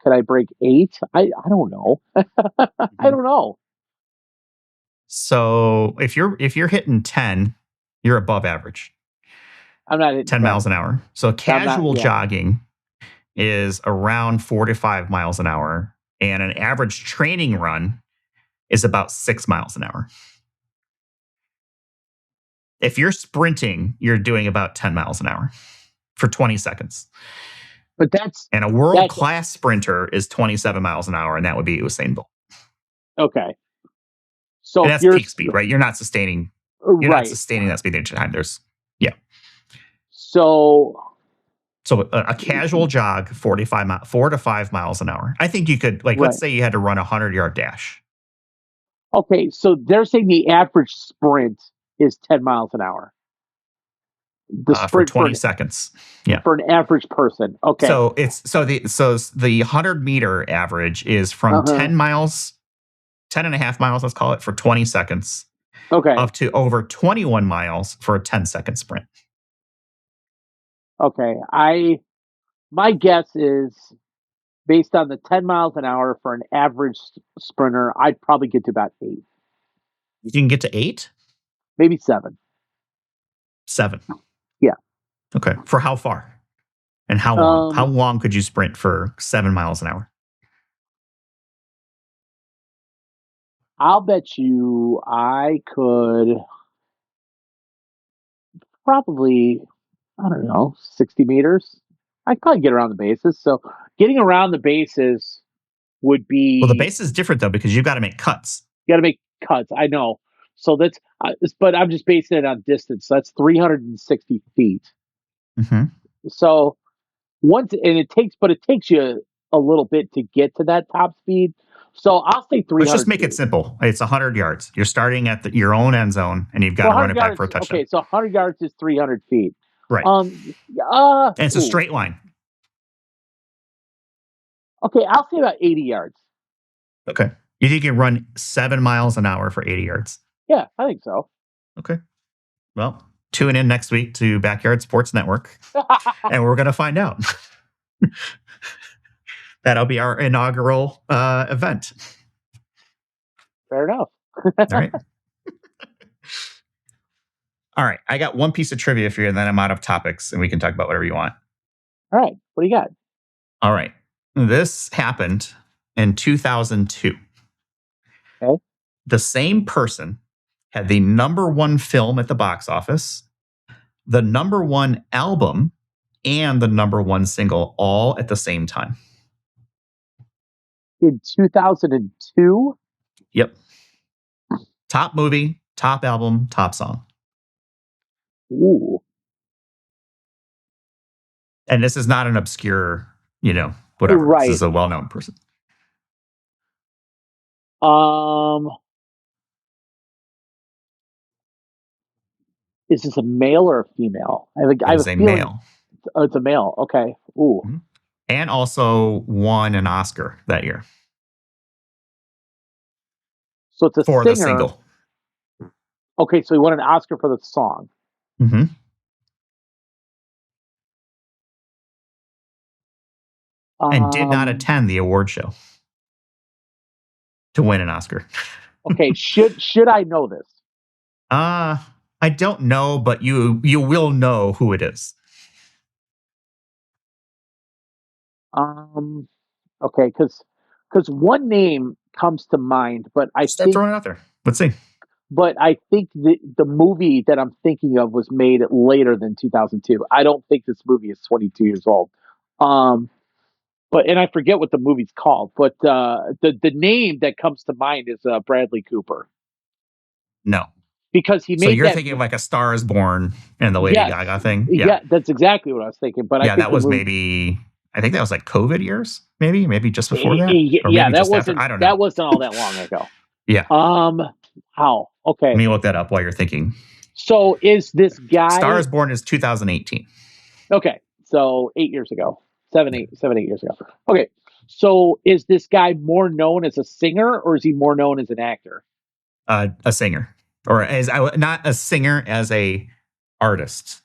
Could I break 8? I don't know. I don't know. So if you're hitting 10, you're above average. I'm not hitting 10 miles an hour. So casual yeah. jogging is around 4 to 5 miles an hour, and an average training run is about 6 miles an hour. If you're sprinting, you're doing about 10 miles an hour for 20 seconds. But and a world-class sprinter is 27 miles an hour, and that would be Usain Bolt. Okay. So and that's peak speed, right? You're not sustaining not sustaining that speed each time. So a casual jog, 4 to 5 miles an hour. I think you could, let's say you had to run a 100-yard dash. Okay, so they're saying the average sprint is 10 miles an hour. The sprint for 20 seconds. Yeah. For an average person. Okay. So the 100-meter average is from 10 miles, 10 and a half miles, let's call it, for 20 seconds. Okay. Up to over 21 miles for a 10-second sprint. Okay. My guess is, based on the 10 miles an hour for an average sprinter, I'd probably get to about 8. You can get to 8? Maybe 7. 7. Yeah. Okay. For how far? And how long? How long could you sprint for 7 miles an hour? I'll bet you I could probably, I don't know, 60 meters. I could probably get around the bases. So getting around the bases would be... Well, the base is different, though, because you've got to make cuts. You got to make cuts. I know. So that's, but I'm just basing it on distance. So that's 360 feet. Mm-hmm. So it takes you a little bit to get to that top speed. So I'll say 300. Let's just make it simple. It's 100 yards. You're starting at your own end zone, and you've got to run it back for a touchdown. Okay, so 100 yards is 300 feet. Right. And it's a straight line. Okay, I'll say about 80 yards. Okay. You think you can run 7 miles an hour for 80 yards? Yeah, I think so. Okay. Well, tune in next week to Backyard Sports Network, and we're going to find out. That'll be our inaugural event. Fair enough. All right. All right. I got one piece of trivia for you, and then I'm out of topics, and we can talk about whatever you want. All right. What do you got? All right. This happened in 2002. Okay. The same person had the #1 film at the box office, the #1 album, and the #1 single all at the same time. In 2002? Yep. Top movie, top album, top song. Ooh. And this is not an obscure, whatever. Right. This is a well-known person. Is this a male or a female? I have It a is a feeling. male. Oh, it's a male. Okay. Ooh. Mhm. And also won an Oscar that year So it's a for singer. the single. Okay, so he won an Oscar for the song. Mm-hmm. And did not attend the award show to win an Oscar. Okay, should I know this? I don't know, but you will know who it is. Okay, because one name comes to mind, but I Start think throwing it out there. Let's see. but I think the movie that I'm thinking of was made later than 2002. I don't think this movie is 22 years old. But I forget what the movie's called. But the name that comes to mind is Bradley Cooper. No, because he made. So you're that, thinking of like A Star Is Born and the Lady Gaga thing. Yeah, that's exactly what I was thinking. But I think that was maybe. I think that was like COVID years, maybe just before that. That wasn't. I don't know. That wasn't all that long ago. Yeah. How? Okay. Let me look that up while you're thinking. So is this guy? Star Is Born is 2018. Okay, so 8 years ago, 7, 8 years ago. Okay, so is this guy more known as a singer or is he more known as an actor? A singer, or as not a singer, as a artist.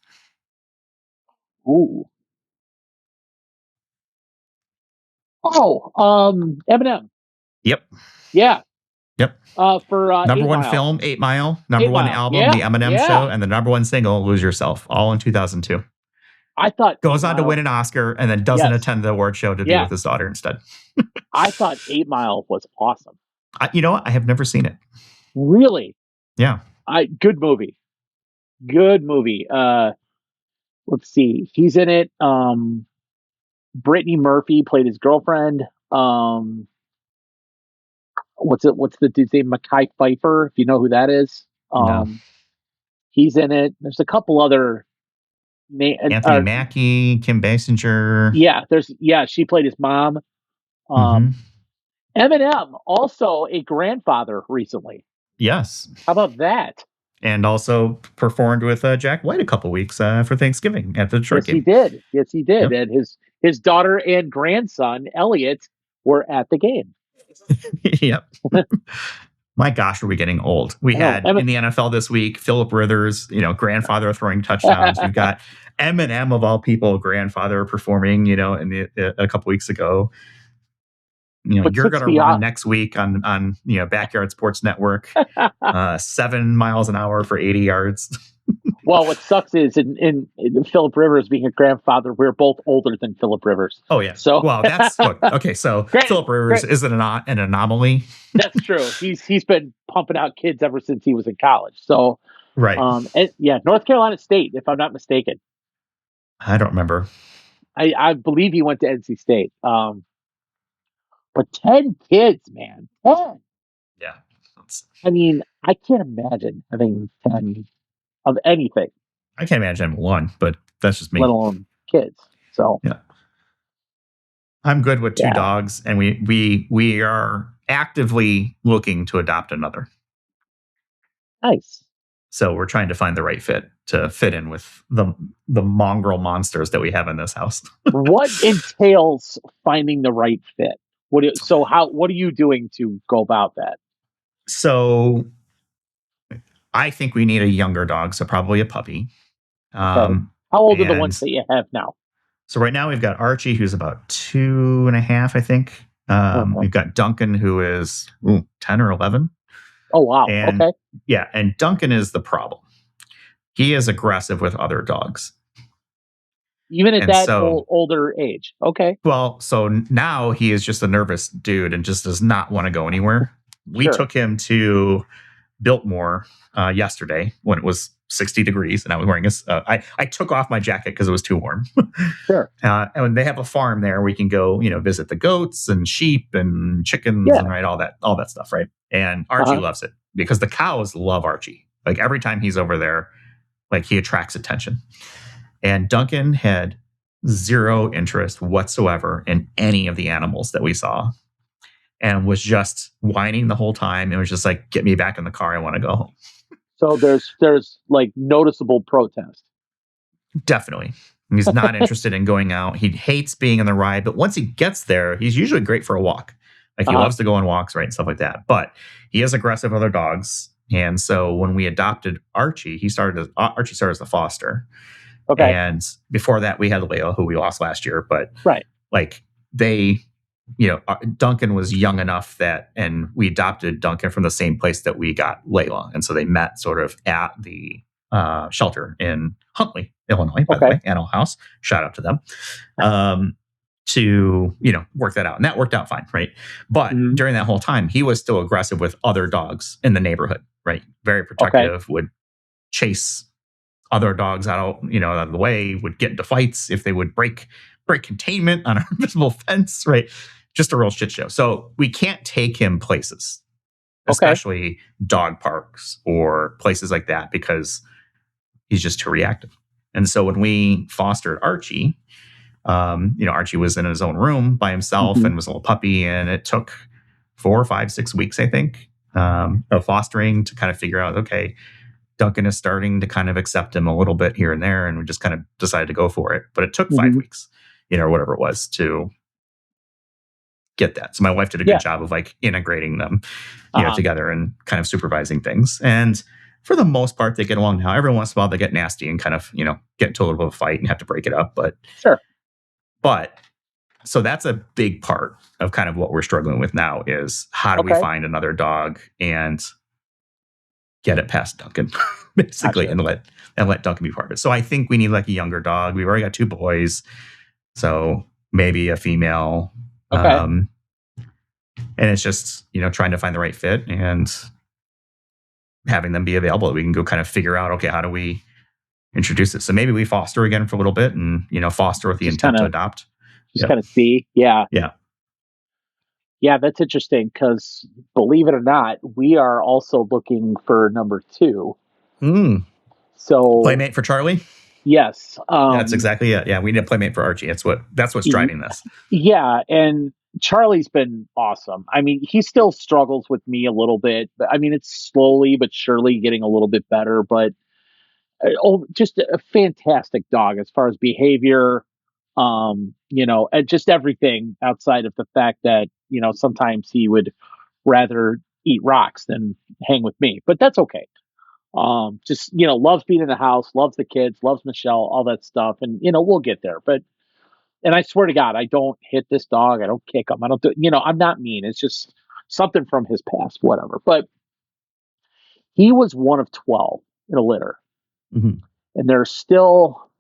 Ooh. Oh, Eminem. Yep. Yeah. Yep. For number 8 one Mile. film, 8 Mile. Number 1 album, The Eminem Show, and the number 1 single, Lose Yourself, all in 2002. I thought goes on to win an Oscar and then doesn't attend the award show to be with his daughter instead. I thought 8 Mile was awesome. You know what? I have never seen it. Really? Yeah. Good movie. Good movie. Let's see. He's in it. Brittany Murphy played his girlfriend. What's the dude's name? Mekhi Phifer, if you know who that is. No. He's in it. There's a couple other Anthony Mackie, Kim Basinger. Yeah, she played his mom. Eminem, also a grandfather recently. Yes. How about that? And also performed with Jack White a couple weeks for Thanksgiving at the Detroit game. Yes, he did. Yep. And his daughter and grandson, Elliot, were at the game. Yep. My gosh, are we getting old? We had in the NFL this week, Philip Rivers, grandfather throwing touchdowns. You've got Eminem, of all people, grandfather performing, a couple weeks ago. You're going to run next week on Backyard Sports Network, 7 miles an hour for 80 yards. Well, what sucks is in Philip Rivers being a grandfather, we're both older than Philip Rivers. Oh yeah. So that's okay. So Philip Rivers isn't an anomaly. That's true. He's been pumping out kids ever since he was in college. So right. North Carolina State, if I'm not mistaken. I don't remember. I believe he went to NC State. But 10 kids, man. 10. Yeah. I mean, I can't imagine having 10 of anything. I can't imagine having one, but that's just me. Let alone kids. So yeah. I'm good with 2 dogs, and we are actively looking to adopt another. Nice. So we're trying to find the right fit to fit in with the mongrel monsters that we have in this house. What entails finding the right fit? What are you doing to go about that? So I think we need a younger dog, so probably a puppy. How old are the ones that you have now? So right now we've got Archie, who's about 2.5, I think. We've got Duncan, who is 10 or 11. Oh, wow. And, okay. Yeah, and Duncan is the problem. He is aggressive with other dogs. Even at older age. Okay. Well, so now he is just a nervous dude and just does not want to go anywhere. We took him to Biltmore yesterday when it was 60 degrees and I was wearing I took off my jacket because it was too warm. Sure. And they have a farm there. We can go, visit the goats and sheep and chickens and all that stuff, right? And Archie loves it because the cows love Archie. Like every time he's over there, like he attracts attention. And Duncan had zero interest whatsoever in any of the animals that we saw, and was just whining the whole time. It was just like, get me back in the car. I want to go home. So there's like noticeable protest. Definitely. He's not interested in going out. He hates being in the ride, but once he gets there, he's usually great for a walk. Like he loves to go on walks, right? And stuff like that. But he is aggressive with other dogs. And so when we adopted Archie, Archie started as the foster. Okay. And before that, we had Layla, who we lost last year. But right. Like Duncan was young enough and we adopted Duncan from the same place that we got Layla. And so they met sort of at the shelter in Huntley, Illinois, by the way, Animal House. Shout out to them. To work that out, and that worked out fine, right? But during that whole time, he was still aggressive with other dogs in the neighborhood, right? Very protective, would chase other dogs out of the way, would get into fights if they would break containment on our invisible fence, right? Just a real shit show. So we can't take him places, especially dog parks or places like that, because he's just too reactive. And so when we fostered Archie, Archie was in his own room by himself and was a little puppy, and it took 4, 5, 6 weeks, I think, of fostering to kind of figure out, okay, Duncan is starting to kind of accept him a little bit here and there, and we just kind of decided to go for it. But it took 5 weeks, or whatever it was, to get that. So my wife did a good job of like integrating them, together and kind of supervising things. And for the most part, they get along now. Every once in a while, they get nasty and kind of, get into a little bit of a fight and have to break it up. But sure. But so that's a big part of kind of what we're struggling with now is how do we find another dog and get it past Duncan, basically, and let Duncan be part of it. So I think we need like a younger dog. We've already got 2 boys, so maybe a female. And it's just trying to find the right fit and having them be available. We can go kind of figure out, okay, how do we introduce it? So maybe we foster again for a little bit and, foster with the intent to adopt. Just kind of see. Yeah. Yeah. Yeah, that's interesting because believe it or not, we are also looking for number 2. So playmate for Charlie? Yes. That's exactly it. Yeah, we need a playmate for Archie. That's what's driving this. Yeah, and Charlie's been awesome. I mean, he still struggles with me a little bit, but I mean, it's slowly but surely getting a little bit better, but just a fantastic dog as far as behavior, and just everything outside of the fact that, sometimes he would rather eat rocks than hang with me, but that's okay. Just, loves being in the house, loves the kids, loves Michelle, all that stuff. And, we'll get there. And I swear to God, I don't hit this dog. I don't kick him. I don't do, I'm not mean. It's just something from his past, whatever. But he was one of 12 in a litter. And there are still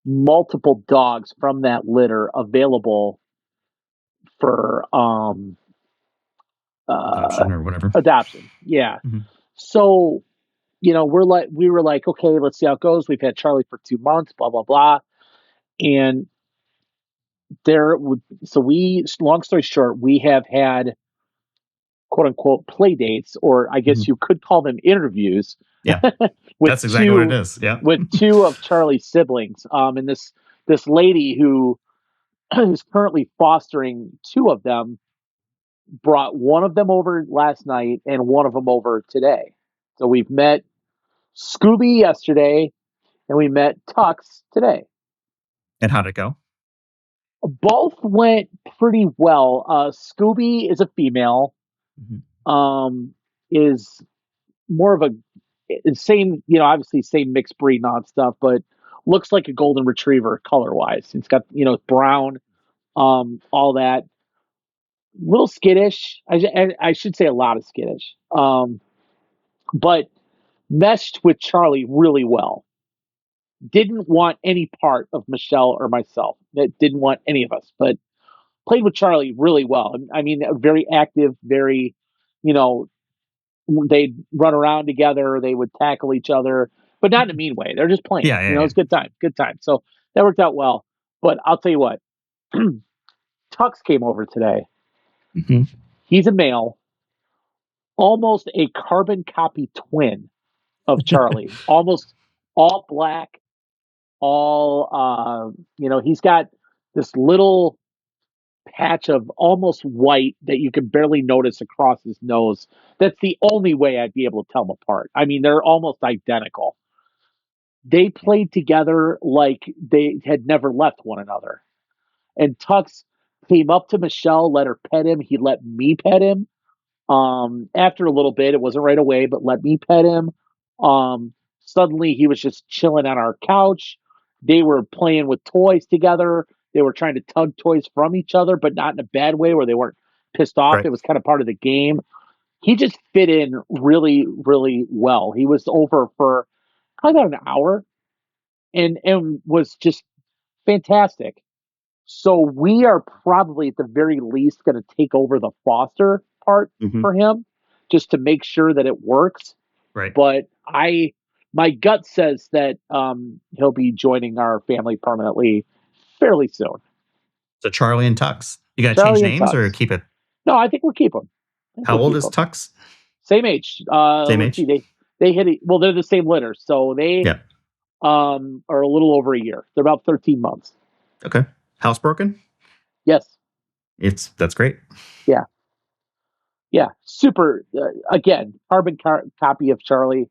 multiple dogs from that litter available for adoption or whatever. Adoption. Yeah. So, we were like, okay, let's see how it goes. We've had Charlie for 2 months, blah, blah, blah. And long story short, we have had quote unquote play dates, or I guess you could call them interviews. Yeah. That's exactly what it is. Yeah. With 2 of Charlie's siblings. And this lady who is currently fostering 2 of them brought one of them over last night and one of them over today. So we've met Scooby yesterday and we met Tux today. And how'd it go? Both went pretty well. Scooby is a female. Is more of a same, obviously same mixed breed and all that stuff, but looks like a golden retriever color wise. It's got, brown, all that. Little skittish. I should say a lot of skittish. But meshed with Charlie really well. Didn't want any part of Michelle or myself. That didn't want any of us, but played with Charlie really well. I mean, very active, very, they'd run around together. They would tackle each other, but not in a mean way. They're just playing. Yeah. It's good time. So that worked out well. But I'll tell you what, Tux came over today. He's a male, almost a carbon copy twin of Charlie, almost all black, all, he's got this little patch of almost white that you can barely notice across his nose. That's the only way I'd be able to tell them apart. I mean, they're almost identical. They played together like they had never left one another. And Tux came up to Michelle, let her pet him. He let me pet him. After a little bit, it wasn't right away, but let me pet him. Suddenly he was just chilling on our couch. They were playing with toys together. They were trying to tug toys from each other, but not in a bad way where they weren't pissed off. Right. It was kind of part of the game. He just fit in really, really well. He was over for probably about an hour and was just fantastic. So we are probably at the very least going to take over the foster part Mm-hmm. for him just to make sure that it works. Right. But my gut says that he'll be joining our family permanently fairly soon. So Charlie and Tux. You got to Charlie change and names or Tux. keep it? No, I think we'll keep him. How old is Tux? Same age. Same Let's age? see. They hit it. Well, they're the same litter, so they Yeah. are a little over a year. They're about 13 months. Okay. Housebroken? Yes. That's great. Yeah. Yeah. Super. Again, carbon copy of Charlie.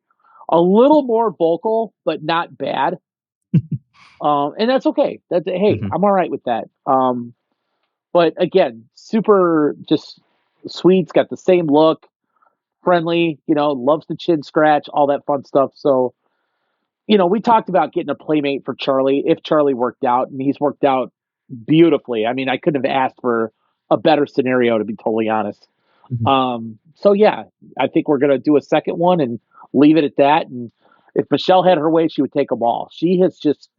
A little more vocal, but not bad. And that's okay. Hey, Mm-hmm. I'm all right with that. But again, super just sweet. It's got the same look, friendly, loves the chin scratch, all that fun stuff. So, we talked about getting a playmate for Charlie if Charlie worked out, and he's worked out beautifully. I mean, I couldn't have asked for a better scenario, to be totally honest. So yeah, I think we're gonna do a second one and leave it at that. And if Michelle had her way, she would take them all. She has just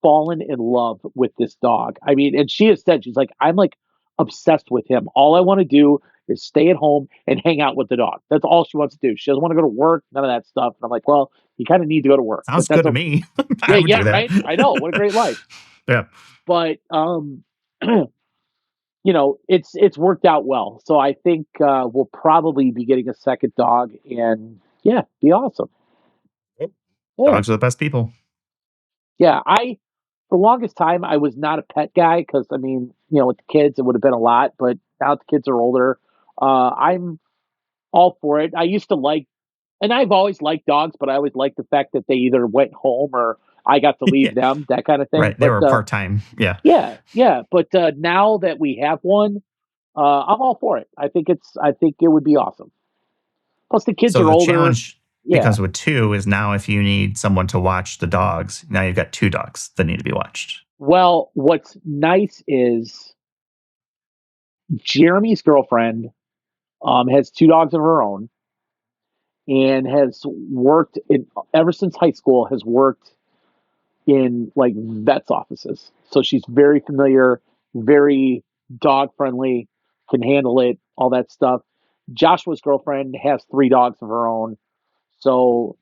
fallen in love with this dog. I mean, and she has said, she's like, I'm like obsessed with him. All I want to do is stay at home and hang out with the dog. That's all she wants to do. She doesn't want to go to work, none of that stuff. And I'm like, well, you kind of need to go to work. Sounds But good to me. yeah, I would do that. right. I know. What a great life. Yeah. But it's worked out well. So I think we'll probably be getting a second dog, and yeah, be awesome. Yep. Yeah. Dogs are the best people. Yeah, for the longest time I was not a pet guy because I mean, with the kids it would have been a lot, but now that the kids are older, I'm all for it. I used to like, and I've always liked dogs, but I always liked the fact that they either went home or I got to leave Yeah. them, that kind of thing. Right. They But were part-time. Yeah. yeah. But now that we have one, I'm all for it. I think it would be awesome. Plus, the kids So are the older. challenge, Yeah. because with two, is now if you need someone to watch the dogs, now you've got two dogs that need to be watched. Well, what's nice is Jeremy's girlfriend has two dogs of her own and has worked ever since high school. Has worked in like vets offices, so she's very familiar, very dog friendly, can handle it, all that stuff. Joshua's girlfriend has three dogs of her own, so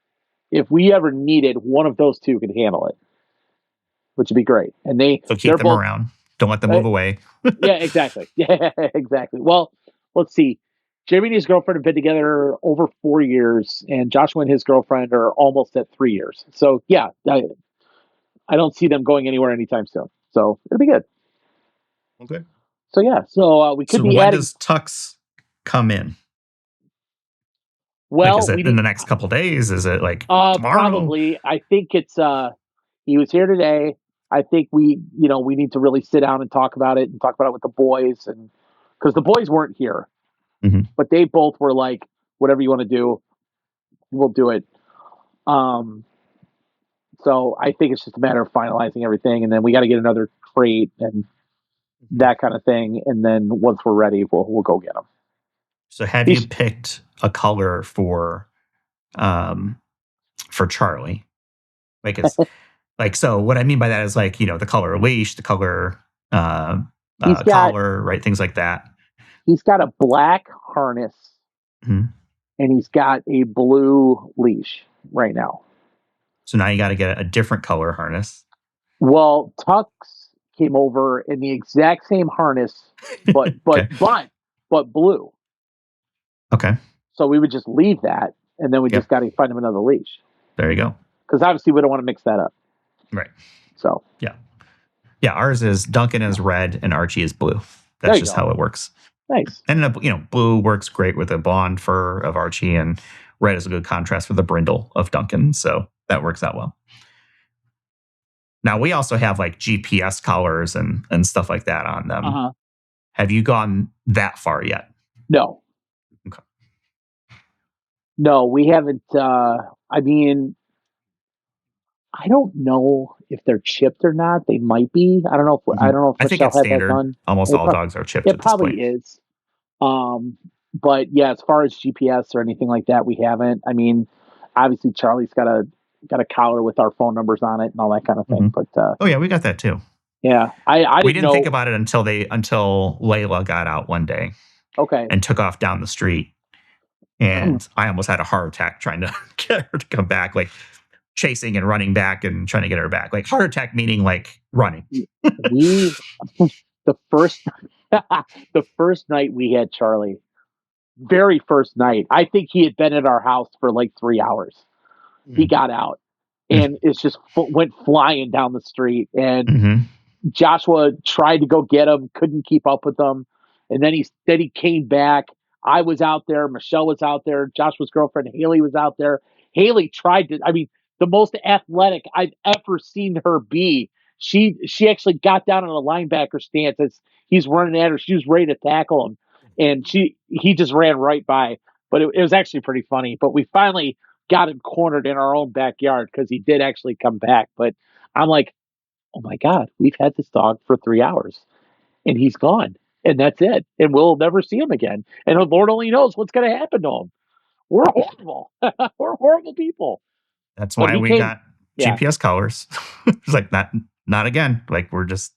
if we ever needed, one of those two could handle it, which would be great. And So keep they're them both around. Don't let them move away. yeah, exactly. Yeah, exactly. Well, let's see. Jeremy and his girlfriend have been together over 4 years, and Joshua and his girlfriend are almost at 3 years. So yeah, I don't see them going anywhere anytime soon. So it'll be good. Okay. So yeah, so we could So be when adding. does Tux come in? Like, is Well, it in the next couple days? Is it like tomorrow? Probably. I think it's he was here today. I think we need to really sit down and talk about it with the boys, and because the boys weren't here, but they both were like, whatever you want to do, we'll do it. So I think it's just a matter of finalizing everything, and then we got to get another crate and that kind of thing, and then once we're ready, we'll go get them. So have you picked a color for Charlie? Like it's like, so what I mean by that is like, the color leash, the color collar, right? Things like that. He's got a black harness and he's got a blue leash right now. So now you got to get a different color harness. Well, Tux came over in the exact same harness, but Okay. but blue. Okay. So we would just leave that, and then we just got to find him another leash. There you go. because obviously we don't want to mix that up. Right. So yeah, ours is Duncan is red and Archie is blue. That's just how it works. Nice. And blue works great with the blonde fur of Archie, and red is a good contrast with the brindle of Duncan. So that works out well. Now we also have like GPS collars and stuff like that on them. Have you gone that far yet? No. Okay. No, we haven't. I mean, I don't know if they're chipped or not. They might be. I don't know if I think Michelle it's had standard. that done. Almost all dogs are chipped. It probably is. But yeah, as far as GPS or anything like that, we haven't. I mean, obviously Charlie's got a collar with our phone numbers on it and all that kind of thing. But oh yeah, we got that too. Yeah, we didn't think about it until Layla got out one day. Okay. And took off down the street, and I almost had a heart attack trying to get her to come back, like chasing and running back and trying to get her back. Like heart attack meaning like running. the first night we had Charlie, very first night, I think he had been at our house for like 3 hours. He got out and it's just went flying down the street, and Joshua tried to go get him, couldn't keep up with him, and then he came back. I was out there, Michelle was out there, Joshua's girlfriend Haley was out there. Haley tried to, I mean, the most athletic I've ever seen her be. She actually got down in a linebacker stance as he's running at her. She was ready to tackle him, and he just ran right by. But it was actually pretty funny. But we finally got him cornered in our own backyard because he did actually come back. But I'm like, oh my God, we've had this dog for 3 hours and he's gone, and that's it. And we'll never see him again. And the Lord only knows what's going to happen to him. We're horrible. We're horrible people. That's why we got GPS collars. It's like, not again. Like, we're just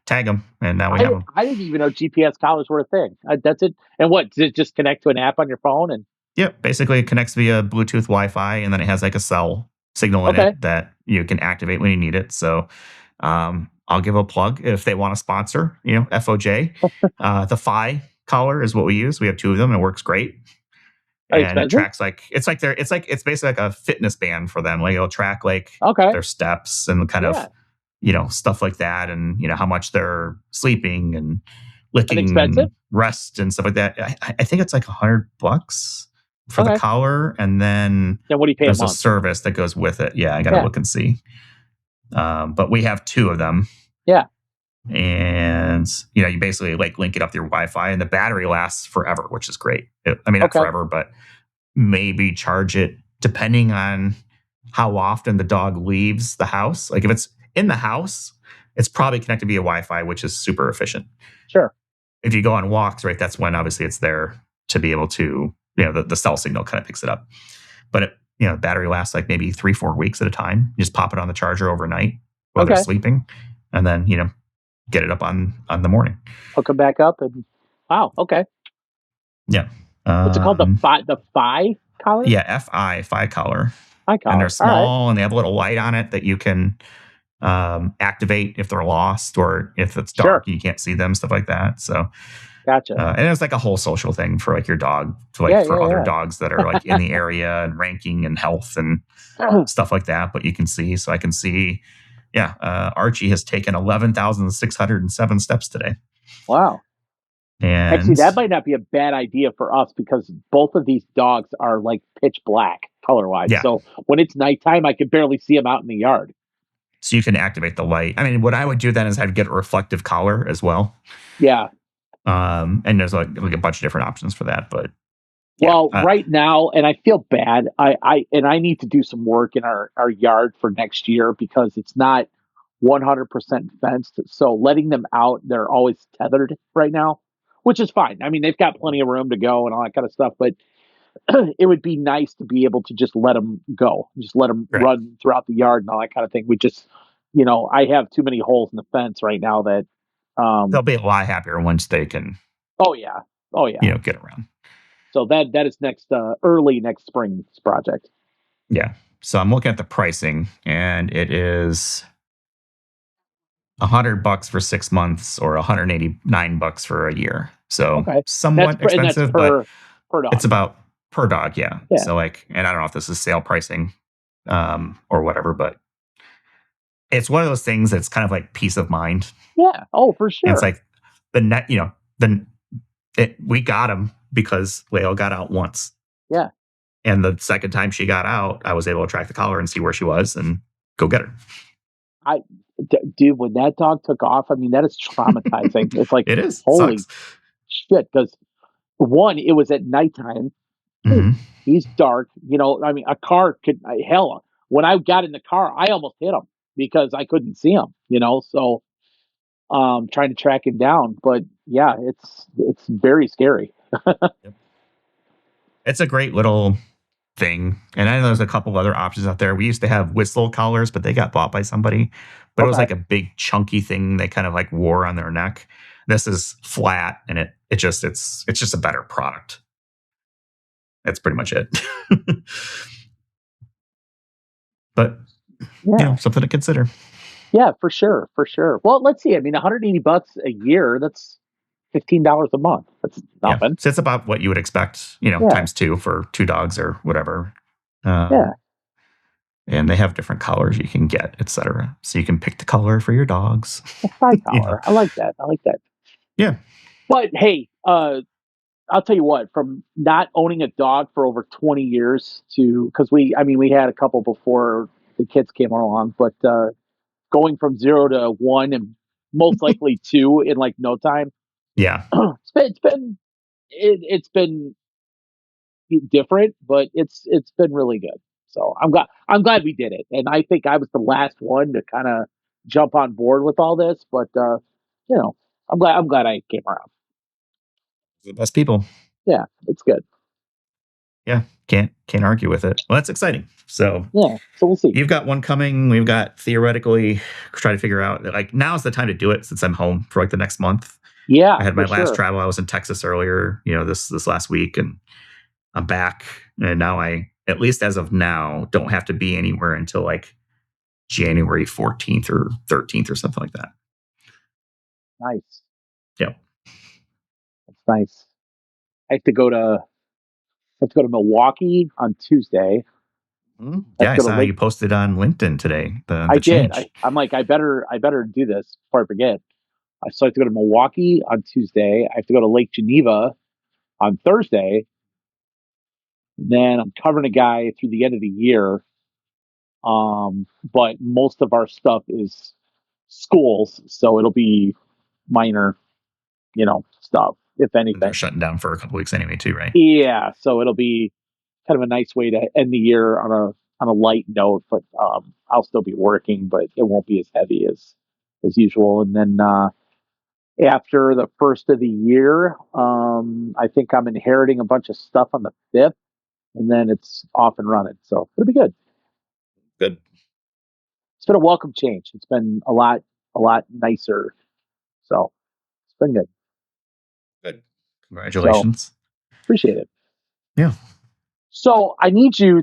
tag them, and now we have them. I didn't even know GPS collars were a thing. That's it. And what, does it just connect to an app on your phone? And yep, basically it connects via Bluetooth Wi-Fi, and then it has like a cell signal in it that you can activate when you need it. So I'll give a plug if they want to sponsor, FOJ. The Fi collar is what we use. We have 2 of them, and it works great. And it tracks it's basically like a fitness band for them. Like it'll track their steps and kind of stuff like that, and how much they're sleeping and licking and rest and stuff like that. I think it's like $100 for the collar, and then what do you pay? There's a service that goes with it. Yeah, I gotta look and see. But we have 2 of them. Yeah. And you basically link it up to your Wi-Fi, and the battery lasts forever, which is great. Not forever, but maybe charge it depending on how often the dog leaves the house. Like if it's in the house, it's probably connected via Wi-Fi, which is super efficient. Sure. If you go on walks, right, that's when obviously it's there to be able to, the cell signal kind of picks it up. But battery lasts like maybe 3-4 weeks at a time. You just pop it on the charger overnight while they're sleeping, and then get it up on the morning. Hook them back up, and wow, okay. Yeah. What's it called? The Fi collar? Yeah, Fi collar. Fi collar. And they're small, and they have a little light on it that you can activate if they're lost or if it's dark and you can't see them, stuff like that. So gotcha. And it's like a whole social thing for like your dog, for other dogs that are like in the area and ranking and health and stuff like that. But you can see, so I can see, Archie has taken 11,607 steps today. Wow. And actually, that might not be a bad idea for us because both of these dogs are like pitch black color-wise. Yeah. So when it's nighttime, I could barely see them out in the yard. So you can activate the light. I mean, what I would do then is I'd get a reflective collar as well. Yeah. And there's like a bunch of different options for that. But right now, and I feel bad, I need to do some work in our yard for next year because it's not 100% fenced. So letting them out, they're always tethered right now, which is fine. I mean, they've got plenty of room to go and all that kind of stuff, but it would be nice to be able to just let them go, just let them run throughout the yard and all that kind of thing. We just, I have too many holes in the fence right now that they'll be a lot happier once they can. Oh yeah. Get around. So that is early next spring's project. Yeah. So I'm looking at the pricing, and it is $100 for 6 months or $189 for a year. So somewhat expensive, but per dog. It's about per dog. Yeah. So and I don't know if this is sale pricing. or whatever. But it's one of those things that's kind of like peace of mind. Yeah. Oh, for And it's sure. like the net, we got him because Leo got out once. Yeah. And the second time she got out, I was able to track the collar and see where she was and go get her. Dude, when that dog took off, I mean, that is traumatizing. It's like, It is. holy Sucks. shit. Because one, it was at nighttime. Mm-hmm. He's dark. I mean, a car could, hell, when I got in the car, I almost hit him because I couldn't see him, so trying to track him down. But yeah, it's very scary. Yep. It's a great little thing. And I know there's a couple other options out there. We used to have whistle collars, but they got bought by somebody. But it was Okay. like a big chunky thing they kind of like wore on their neck. This is flat and it's just a better product. That's pretty much it. But Yeah. something to consider. Yeah, for sure. For sure. Well, let's see. I mean, $180 a year, that's $15 a month. That's nothing. So it's about what you would expect, times 2 for 2 dogs or whatever. Yeah. And they have different colors you can get, etc. So you can pick the color for your dogs. A tri-color. I like that. Yeah. But hey, I'll tell you what, from not owning a dog for over 20 years because we had a couple before the kids came along, but going from 0 to 1 and most likely 2 in like no time. Yeah. It's been different, but it's been really good. So I'm glad we did it, and I think I was the last one to kind of jump on board with all this. But I'm glad I came around. The best people. Yeah, it's good. Yeah, can't argue with it. Well, that's exciting. So Yeah, so we'll see. you've got one coming. We've got theoretically try to figure out like now's the time to do it since I'm home for like the next month. Yeah, I had my for last sure. travel. I was in Texas earlier, this last week, and I'm back. And now I, at least as of now, don't have to be anywhere until like January 14th or 13th or something like that. Nice. Yeah. That's nice. I have to go to Milwaukee on Tuesday. Yeah, I saw you posted on LinkedIn today. I did. Change. I'm like, I better do this before I forget. So I have to go to Milwaukee on Tuesday. I have to go to Lake Geneva on Thursday. Then I'm covering a guy through the end of the year. But most of our stuff is schools, so it'll be minor, stuff, if anything. They're shutting down for a couple weeks anyway, too, right? Yeah, so it'll be kind of a nice way to end the year on a light note. But I'll still be working, but it won't be as heavy as usual. And then after the first of the year, I think I'm inheriting a bunch of stuff on the 5th, and then it's off and running. So it'll be good. Good. It's been a welcome change. It's been a lot nicer. So it's been good. Good. Congratulations. So, appreciate it. Yeah. So I need you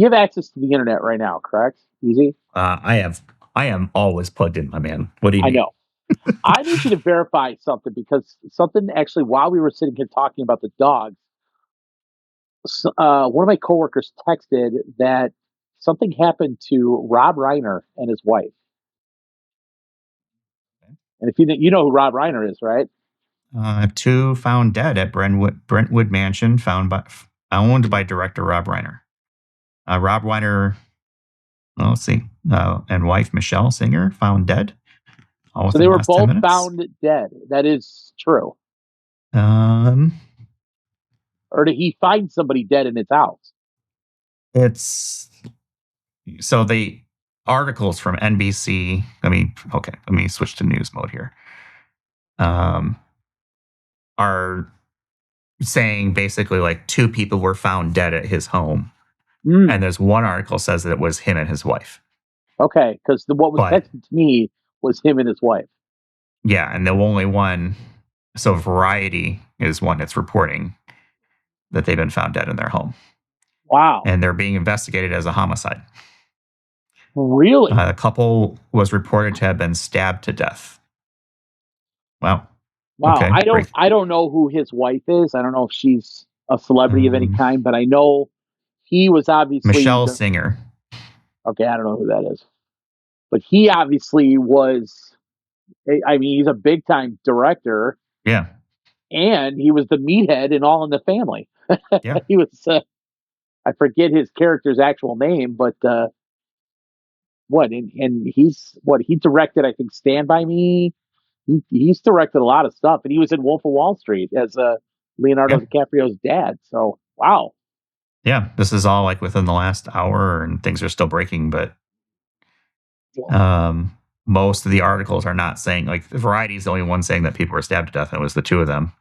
have access to the internet right now, correct? Easy? I am always plugged in, my man. What do you need? I know. I need you to verify something because something actually, while we were sitting here talking about the dogs, one of my coworkers texted that something happened to Rob Reiner and his wife. And if you know who Rob Reiner is, right? 2 found dead at Brentwood Mansion, owned by director Rob Reiner. Rob Reiner, let's see, and wife Michelle Singer found dead. So they were both found dead. That is true. Or did he find somebody dead in his house? It's so the articles from NBC. Let me switch to news mode here. Are saying basically like 2 people were found dead at his home. And there's one article says that it was him and his wife. Okay, because what was texted to me was him and his wife. Yeah, and the only one, so Variety is one that's reporting that they've been found dead in their home. Wow. And they're being investigated as a homicide. Really? The couple was reported to have been stabbed to death. Wow. Okay, I don't know who his wife is. I don't know if she's a celebrity of any kind, but I know he was obviously Michelle Singer. Okay, I don't know who that is. But he obviously was, I mean, he's a big time director, Yeah. and he was the meathead in All in the Family. Yeah. He was, I forget his character's actual name, but what? And he's, what? He directed, I think, Stand By Me. He's directed a lot of stuff, and he was in Wolf of Wall Street as Leonardo Yeah. DiCaprio's dad. So, wow. Yeah. This is all like within the last hour and things are still breaking, but most of the articles are not saying, like, Variety is the only one saying that people were stabbed to death, and it was the two of them.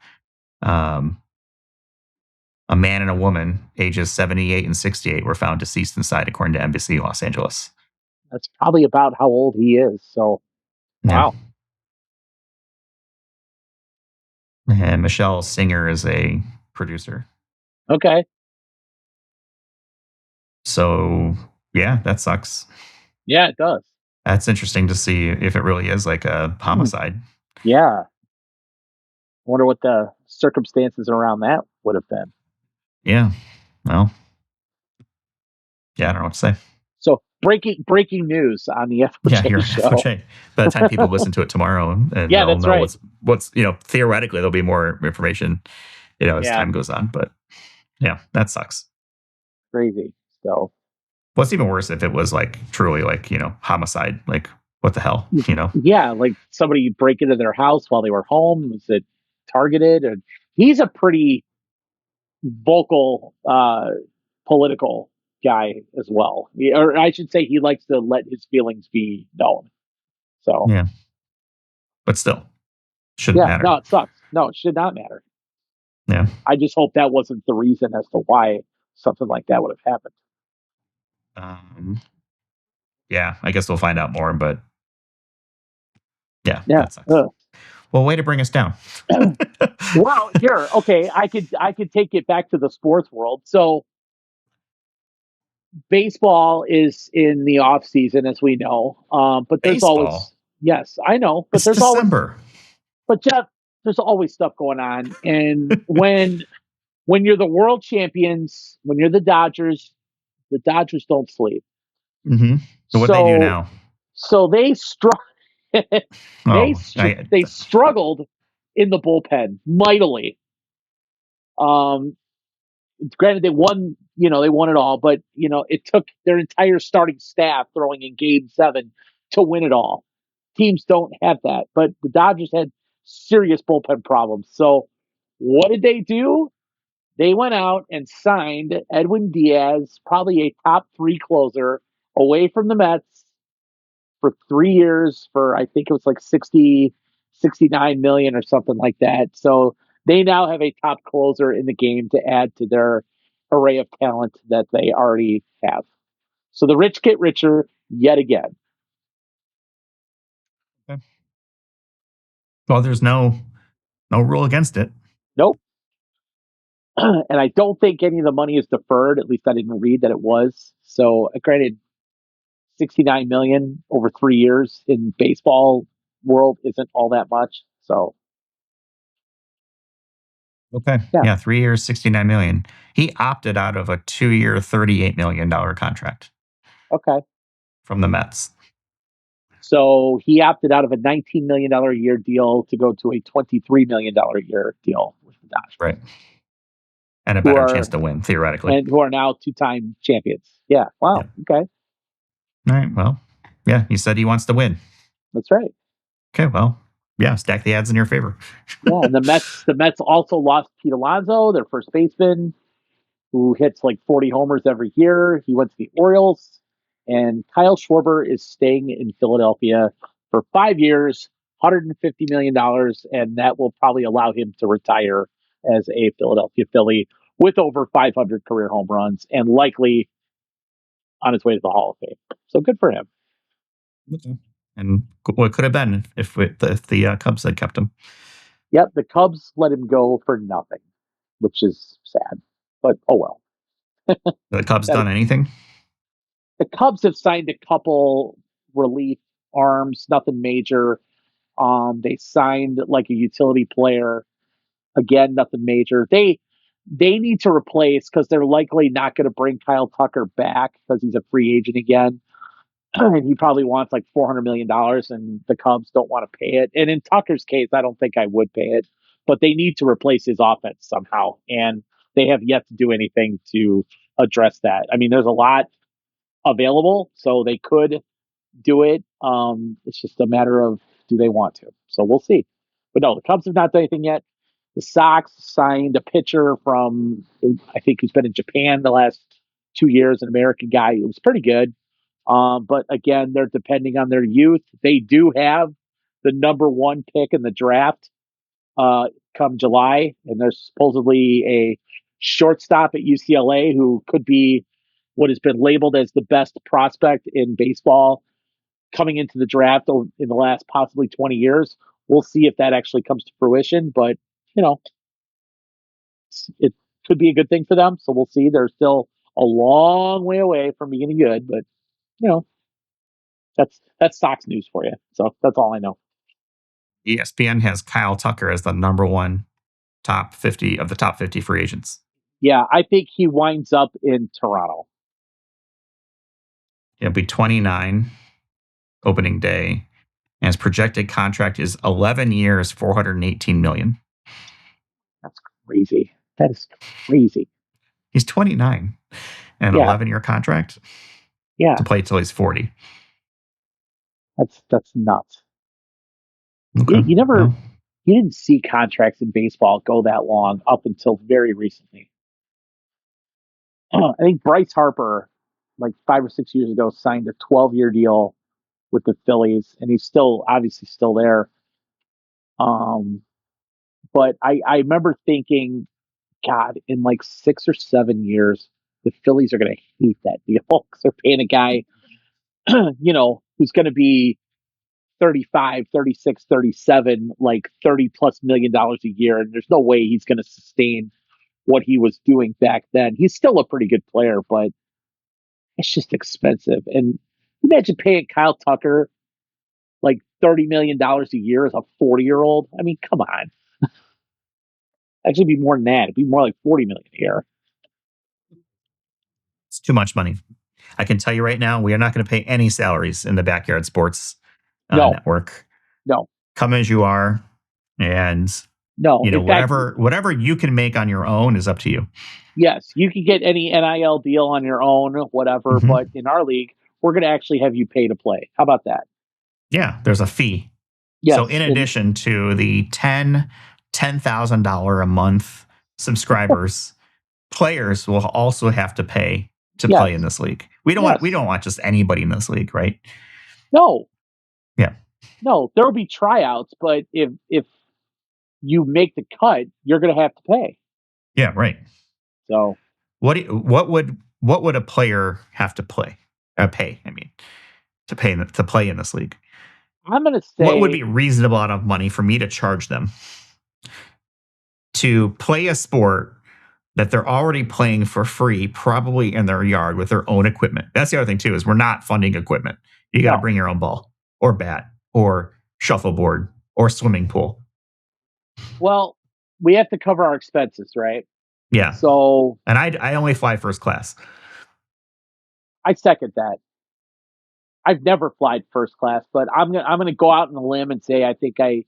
A man and a woman, ages 78 and 68, were found deceased inside, according to NBC Los Angeles. That's probably about how old he is. So, Yeah. wow. And Michelle Singer is a producer. Okay. So, yeah, that sucks. Yeah, it does. That's interesting to see if it really is like a homicide. Yeah. I wonder what the circumstances around that would have been. Yeah. Well, yeah, I don't know what to say. So breaking news on the Yeah, FOJ you're show. FOJ. By the time people listen to it tomorrow, and Yeah, they'll that's know right. what's theoretically there'll be more information, as Yeah, time goes on. But yeah, that sucks. crazy. So What's even worse if it was like truly like homicide? Like what the hell? yeah, like somebody break into their house while they were home. Was it targeted? And he's a pretty vocal political guy as well. Or I should say he likes to let his feelings be known. So Yeah, but still, shouldn't yeah, matter. no, it sucks. No, it should not matter. Yeah. I just hope that wasn't the reason as to why something like that would have happened. Yeah, I guess we'll find out more, but yeah, Yeah. that sucks. Well, way to bring us down. Well, here, okay, I could take it back to the sports world. So baseball is in the off season, as we know. But there's Baseball. always, yes, I know, but It's there's always, December. but Jeff, there's always stuff going on. And when you're the world champions, when you're the Dodgers don't sleep. Mm-hmm. So what they do So now? so they struck. Oh, They struggled in the bullpen mightily. Um, Granted, they won. They won it all, but it took their entire starting staff throwing in Game 7 to win it all. Teams don't have that, but the Dodgers had serious bullpen problems. So, what did they do? They went out and signed Edwin Diaz, probably a top 3 closer, away from the Mets for 3 years for, I think it was like 69 million or something like that. So they now have a top closer in the game to add to their array of talent that they already have. So the rich get richer yet again. Okay. Well, there's no rule against it. Nope. And I don't think any of the money is deferred. At least I didn't read that it was. So granted, 69 million over 3 years in baseball world isn't all that much. So Okay. yeah. Yeah, 3 years, 69 million. He opted out of a 2-year, $38 million contract Okay. from the Mets. So he opted out of a $19 million a year deal to go to a $23 million a year deal with the Dodgers. Right. And a who better chance are to win, theoretically. who are now 2-time champions. Yeah. Wow. Yeah. Okay. All right. Well, yeah, he said he wants to win. That's right. Okay. Well, yeah, stack the odds in your favor. Yeah. And the Mets also lost Pete Alonso, their first baseman, who hits like 40 homers every year. He went to the Orioles, and Kyle Schwarber is staying in Philadelphia for 5 years, $150 million, and that will probably allow him to retire as a Philadelphia Philly with over 500 career home runs and likely on his way to the Hall of Fame. So good for him. Okay. And what could have been if the Cubs had kept him. Yep, the Cubs let him go for nothing, which is sad. But oh well. The Cubs That, done anything? the Cubs have signed a couple relief arms, nothing major. They signed like a utility player. Again, nothing major. They need to replace because they're likely not going to bring Kyle Tucker back because he's a free agent again. and he probably wants like $400 million, and the Cubs don't want to pay it. And in Tucker's case, I don't think I would pay it, but they need to replace his offense somehow, and they have yet to do anything to address that. I mean, there's a lot available, so they could do it. It's just a matter of, do they want to? So we'll see. But no, the Cubs have not done anything yet. The Sox signed a pitcher from, I think, who's been in Japan the last 2 years, an American guy who was pretty good. But again, they're depending on their youth. They do have the number one pick in the draft come July, and there's supposedly a shortstop at UCLA who could be what has been labeled as the best prospect in baseball coming into the draft in the last possibly 20 years. We'll see if that actually comes to fruition, but you know, it could be a good thing for them. So we'll see. They're still a long way away from being any good, but you know, that's Sox news for you. So that's all I know. ESPN has Kyle Tucker as the number one top 50 of the top 50 free agents. Yeah, I think he winds up in Toronto. He'll be 29 opening day, and his projected contract is 11 years, $418 million. That's crazy. That is crazy. He's 29 and an 11-year contract. Yeah, to play till he's 40. That's nuts. Okay. You didn't see contracts in baseball go that long up until very recently. I think Bryce Harper, like 5 or 6 years ago, signed a 12-year deal with the Phillies, and he's obviously still there. But I remember thinking, God, in like 6 or 7 years, the Phillies are going to hate that deal because they're paying a guy, who's going to be 35, 36, 37, like $30+ million a year. And there's no way he's going to sustain what he was doing back then. He's still a pretty good player, but it's just expensive. And imagine paying Kyle Tucker like $30 million a year as a 40-year-old. I mean, come on. Actually, be more than that. It'd be more like $40 million a year. It's too much money. I can tell you right now, we are not going to pay any salaries in the Backyard Sports network. No. Come as you are, and whatever you can make on your own is up to you. Yes, you can get any NIL deal on your own, whatever. Mm-hmm. But in our league, we're going to actually have you pay to play. How about that? Yeah, there's a fee. Yes, so in addition to the $10,000 a month subscribers, players will also have to pay to play in this league. We don't want just anybody in this league, right? No. Yeah. No, there will be tryouts, but if you make the cut, you're going to have to pay. Yeah, right. So what would a player have to pay? I mean, to play in this league. I'm going to say, what would be reasonable amount of money for me to charge them to play a sport that they're already playing for free, probably in their yard with their own equipment? That's the other thing too, is we're not funding equipment. You got to bring your own ball or bat or shuffleboard or swimming pool. Well, we have to cover our expenses, right? Yeah. So, and I only fly first class. I second that. I've never flied first class, but I'm gonna go out on a limb and say I think I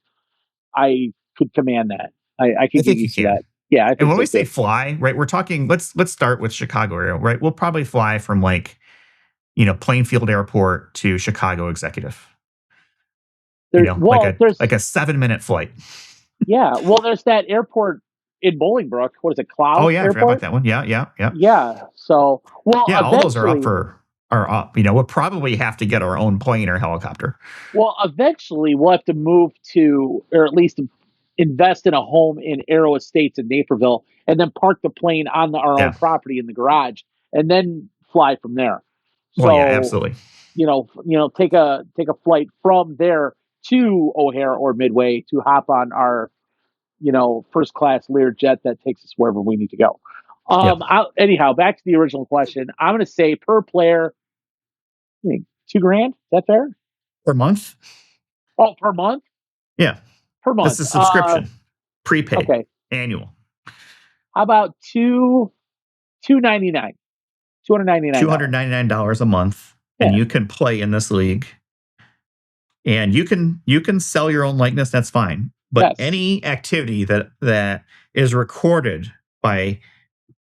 could command that. I could get used to that. Yeah, I think and when we say fly, right, we're talking. Let's start with Chicago area, right? We'll probably fly from Plainfield Airport to Chicago Executive. There's like a 7-minute flight. Yeah, well, there's that airport in Bolingbrook. What is it, Cloud? Oh yeah, Airport? I forgot about that one. Yeah. Yeah. So, all those are up. We'll probably have to get our own plane or helicopter. Well, eventually we'll have to move to, or at least invest in a home in Arrow Estates in Naperville, and then park the plane on our own property in the garage, and then fly from there. So, absolutely. Take a flight from there to O'Hare or Midway to hop on our, first class Lear jet that takes us wherever we need to go. Anyhow, back to the original question. I'm going to say per player, $2,000. Is that fair? Per month? Oh, per month? Yeah. Per month. This is subscription. Prepaid. Okay. Annual. How about $299? $299 a month. and Yeah. you can play in this league, and you can sell your own likeness. That's fine. But Yes. any activity that is recorded by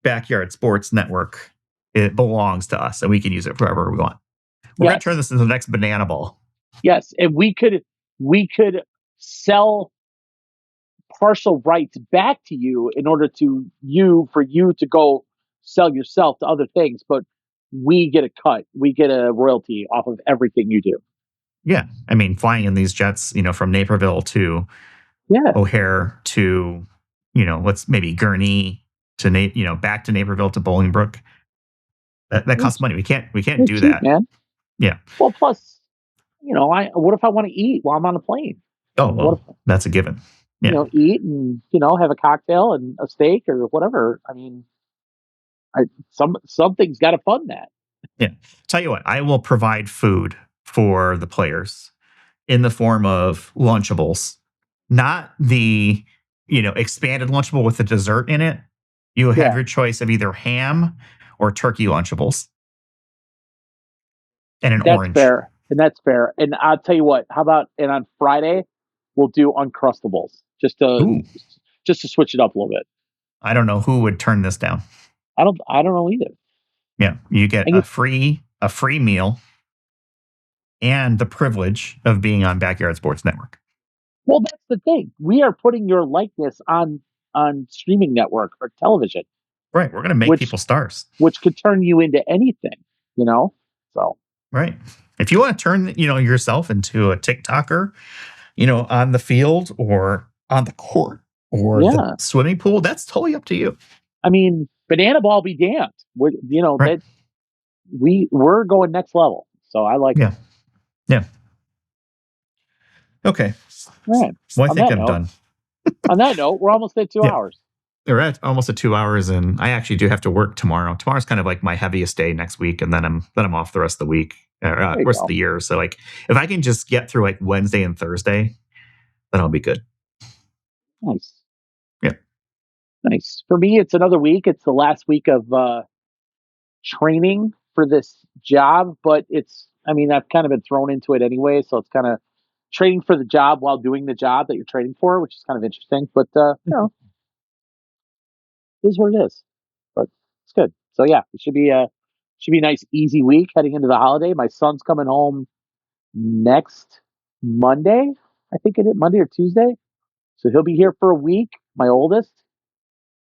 Backyard Sports Network, it belongs to us, and we can use it forever we want. We're going to turn Yes. this into the next banana ball. Yes. And we could sell partial rights back to you in order for you to go sell yourself to other things, but we get a cut. We get a royalty off of everything you do. Yeah. I mean, flying in these jets, from Naperville to Yeah. O'Hare to, let's maybe Gurnee to, back to Naperville to Bolingbrook. That costs money. We can't do cheap, that. man. Yeah. Well, plus, what if I want to eat while I'm on a plane? Oh, well, that's a given. Yeah. Eat and, have a cocktail and a steak or whatever. I mean, something's got to fund that. Yeah. Tell you what, I will provide food for the players in the form of Lunchables, not the, expanded Lunchable with the dessert in it. You have your choice of either ham or turkey Lunchables and an orange. That's fair. And I'll tell you what, how about, and on Friday, we'll do Uncrustables just to switch it up a little bit. I don't know who would turn this down. I don't know either. Yeah. You get a free meal and the privilege of being on Backyard Sports Network. Well, that's the thing. We are putting your likeness on streaming network or television. Right. We're going to make people stars. Which could turn you into anything, So. Right. If you want to turn, yourself into a TikToker, on the field or on the court or the swimming pool, that's totally up to you. I mean, banana ball be damned. Right. We're going next level. So I like it. Yeah. Okay. Right. Well, I think I'm done. On that note, we're almost at 2 hours. We're at almost at 2 hours, and I actually do have to work tomorrow. Tomorrow's kind of like my heaviest day next week, and then I'm off the rest of the week, rest of the year. So like, if I can just get through like Wednesday and Thursday, then I'll be good. Nice. Yeah. Nice. For me, it's another week. It's the last week of training for this job, but I've kind of been thrown into it anyway, so it's kind of training for the job while doing the job that you're training for, which is kind of interesting. But it is what it is. But it's good. So yeah, it should be a nice, easy week heading into the holiday. My son's coming home next Monday. I think it is Monday or Tuesday. So he'll be here for a week, my oldest.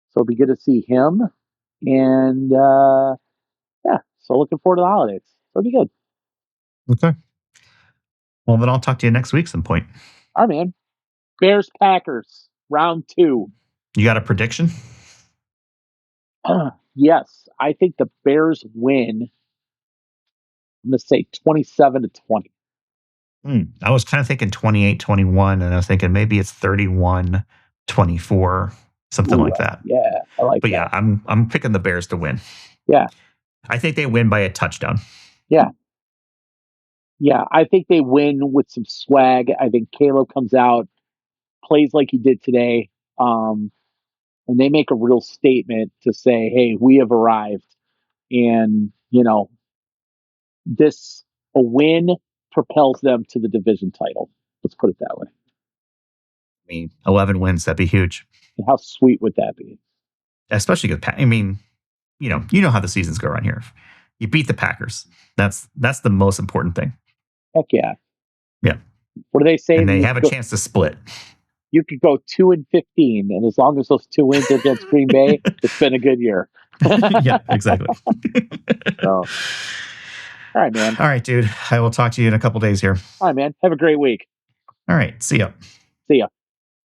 So it'll be good to see him. And so looking forward to the holidays. So it'll be good. Okay. Well, then I'll talk to you next week some point. All right, man. Bears Packers, round 2. You got a prediction? Yes. I think the Bears win. I'm going to say 27-20. I was kind of thinking 28-21, and I was thinking maybe it's 31-24, something like that. Yeah, I like but that. But yeah, I'm picking the Bears to win. Yeah. I think they win by a touchdown. Yeah. Yeah, I think they win with some swag. I think Caleb comes out, plays like he did today, and they make a real statement to say, hey, we have arrived. And, a win propels them to the division title. Let's put it that way. I mean, 11 wins, that'd be huge. And how sweet would that be? Especially because, you know how the seasons go around here. You beat the Packers. That's the most important thing. Heck yeah. Yeah. What do they say? And they have a chance to split. You could go 2-15, and as long as those 2 wins against Green Bay, it's been a good year. Yeah, exactly. So, all right, man. All right, dude. I will talk to you in a couple days here. All right, man. Have a great week. All right. See ya. See ya.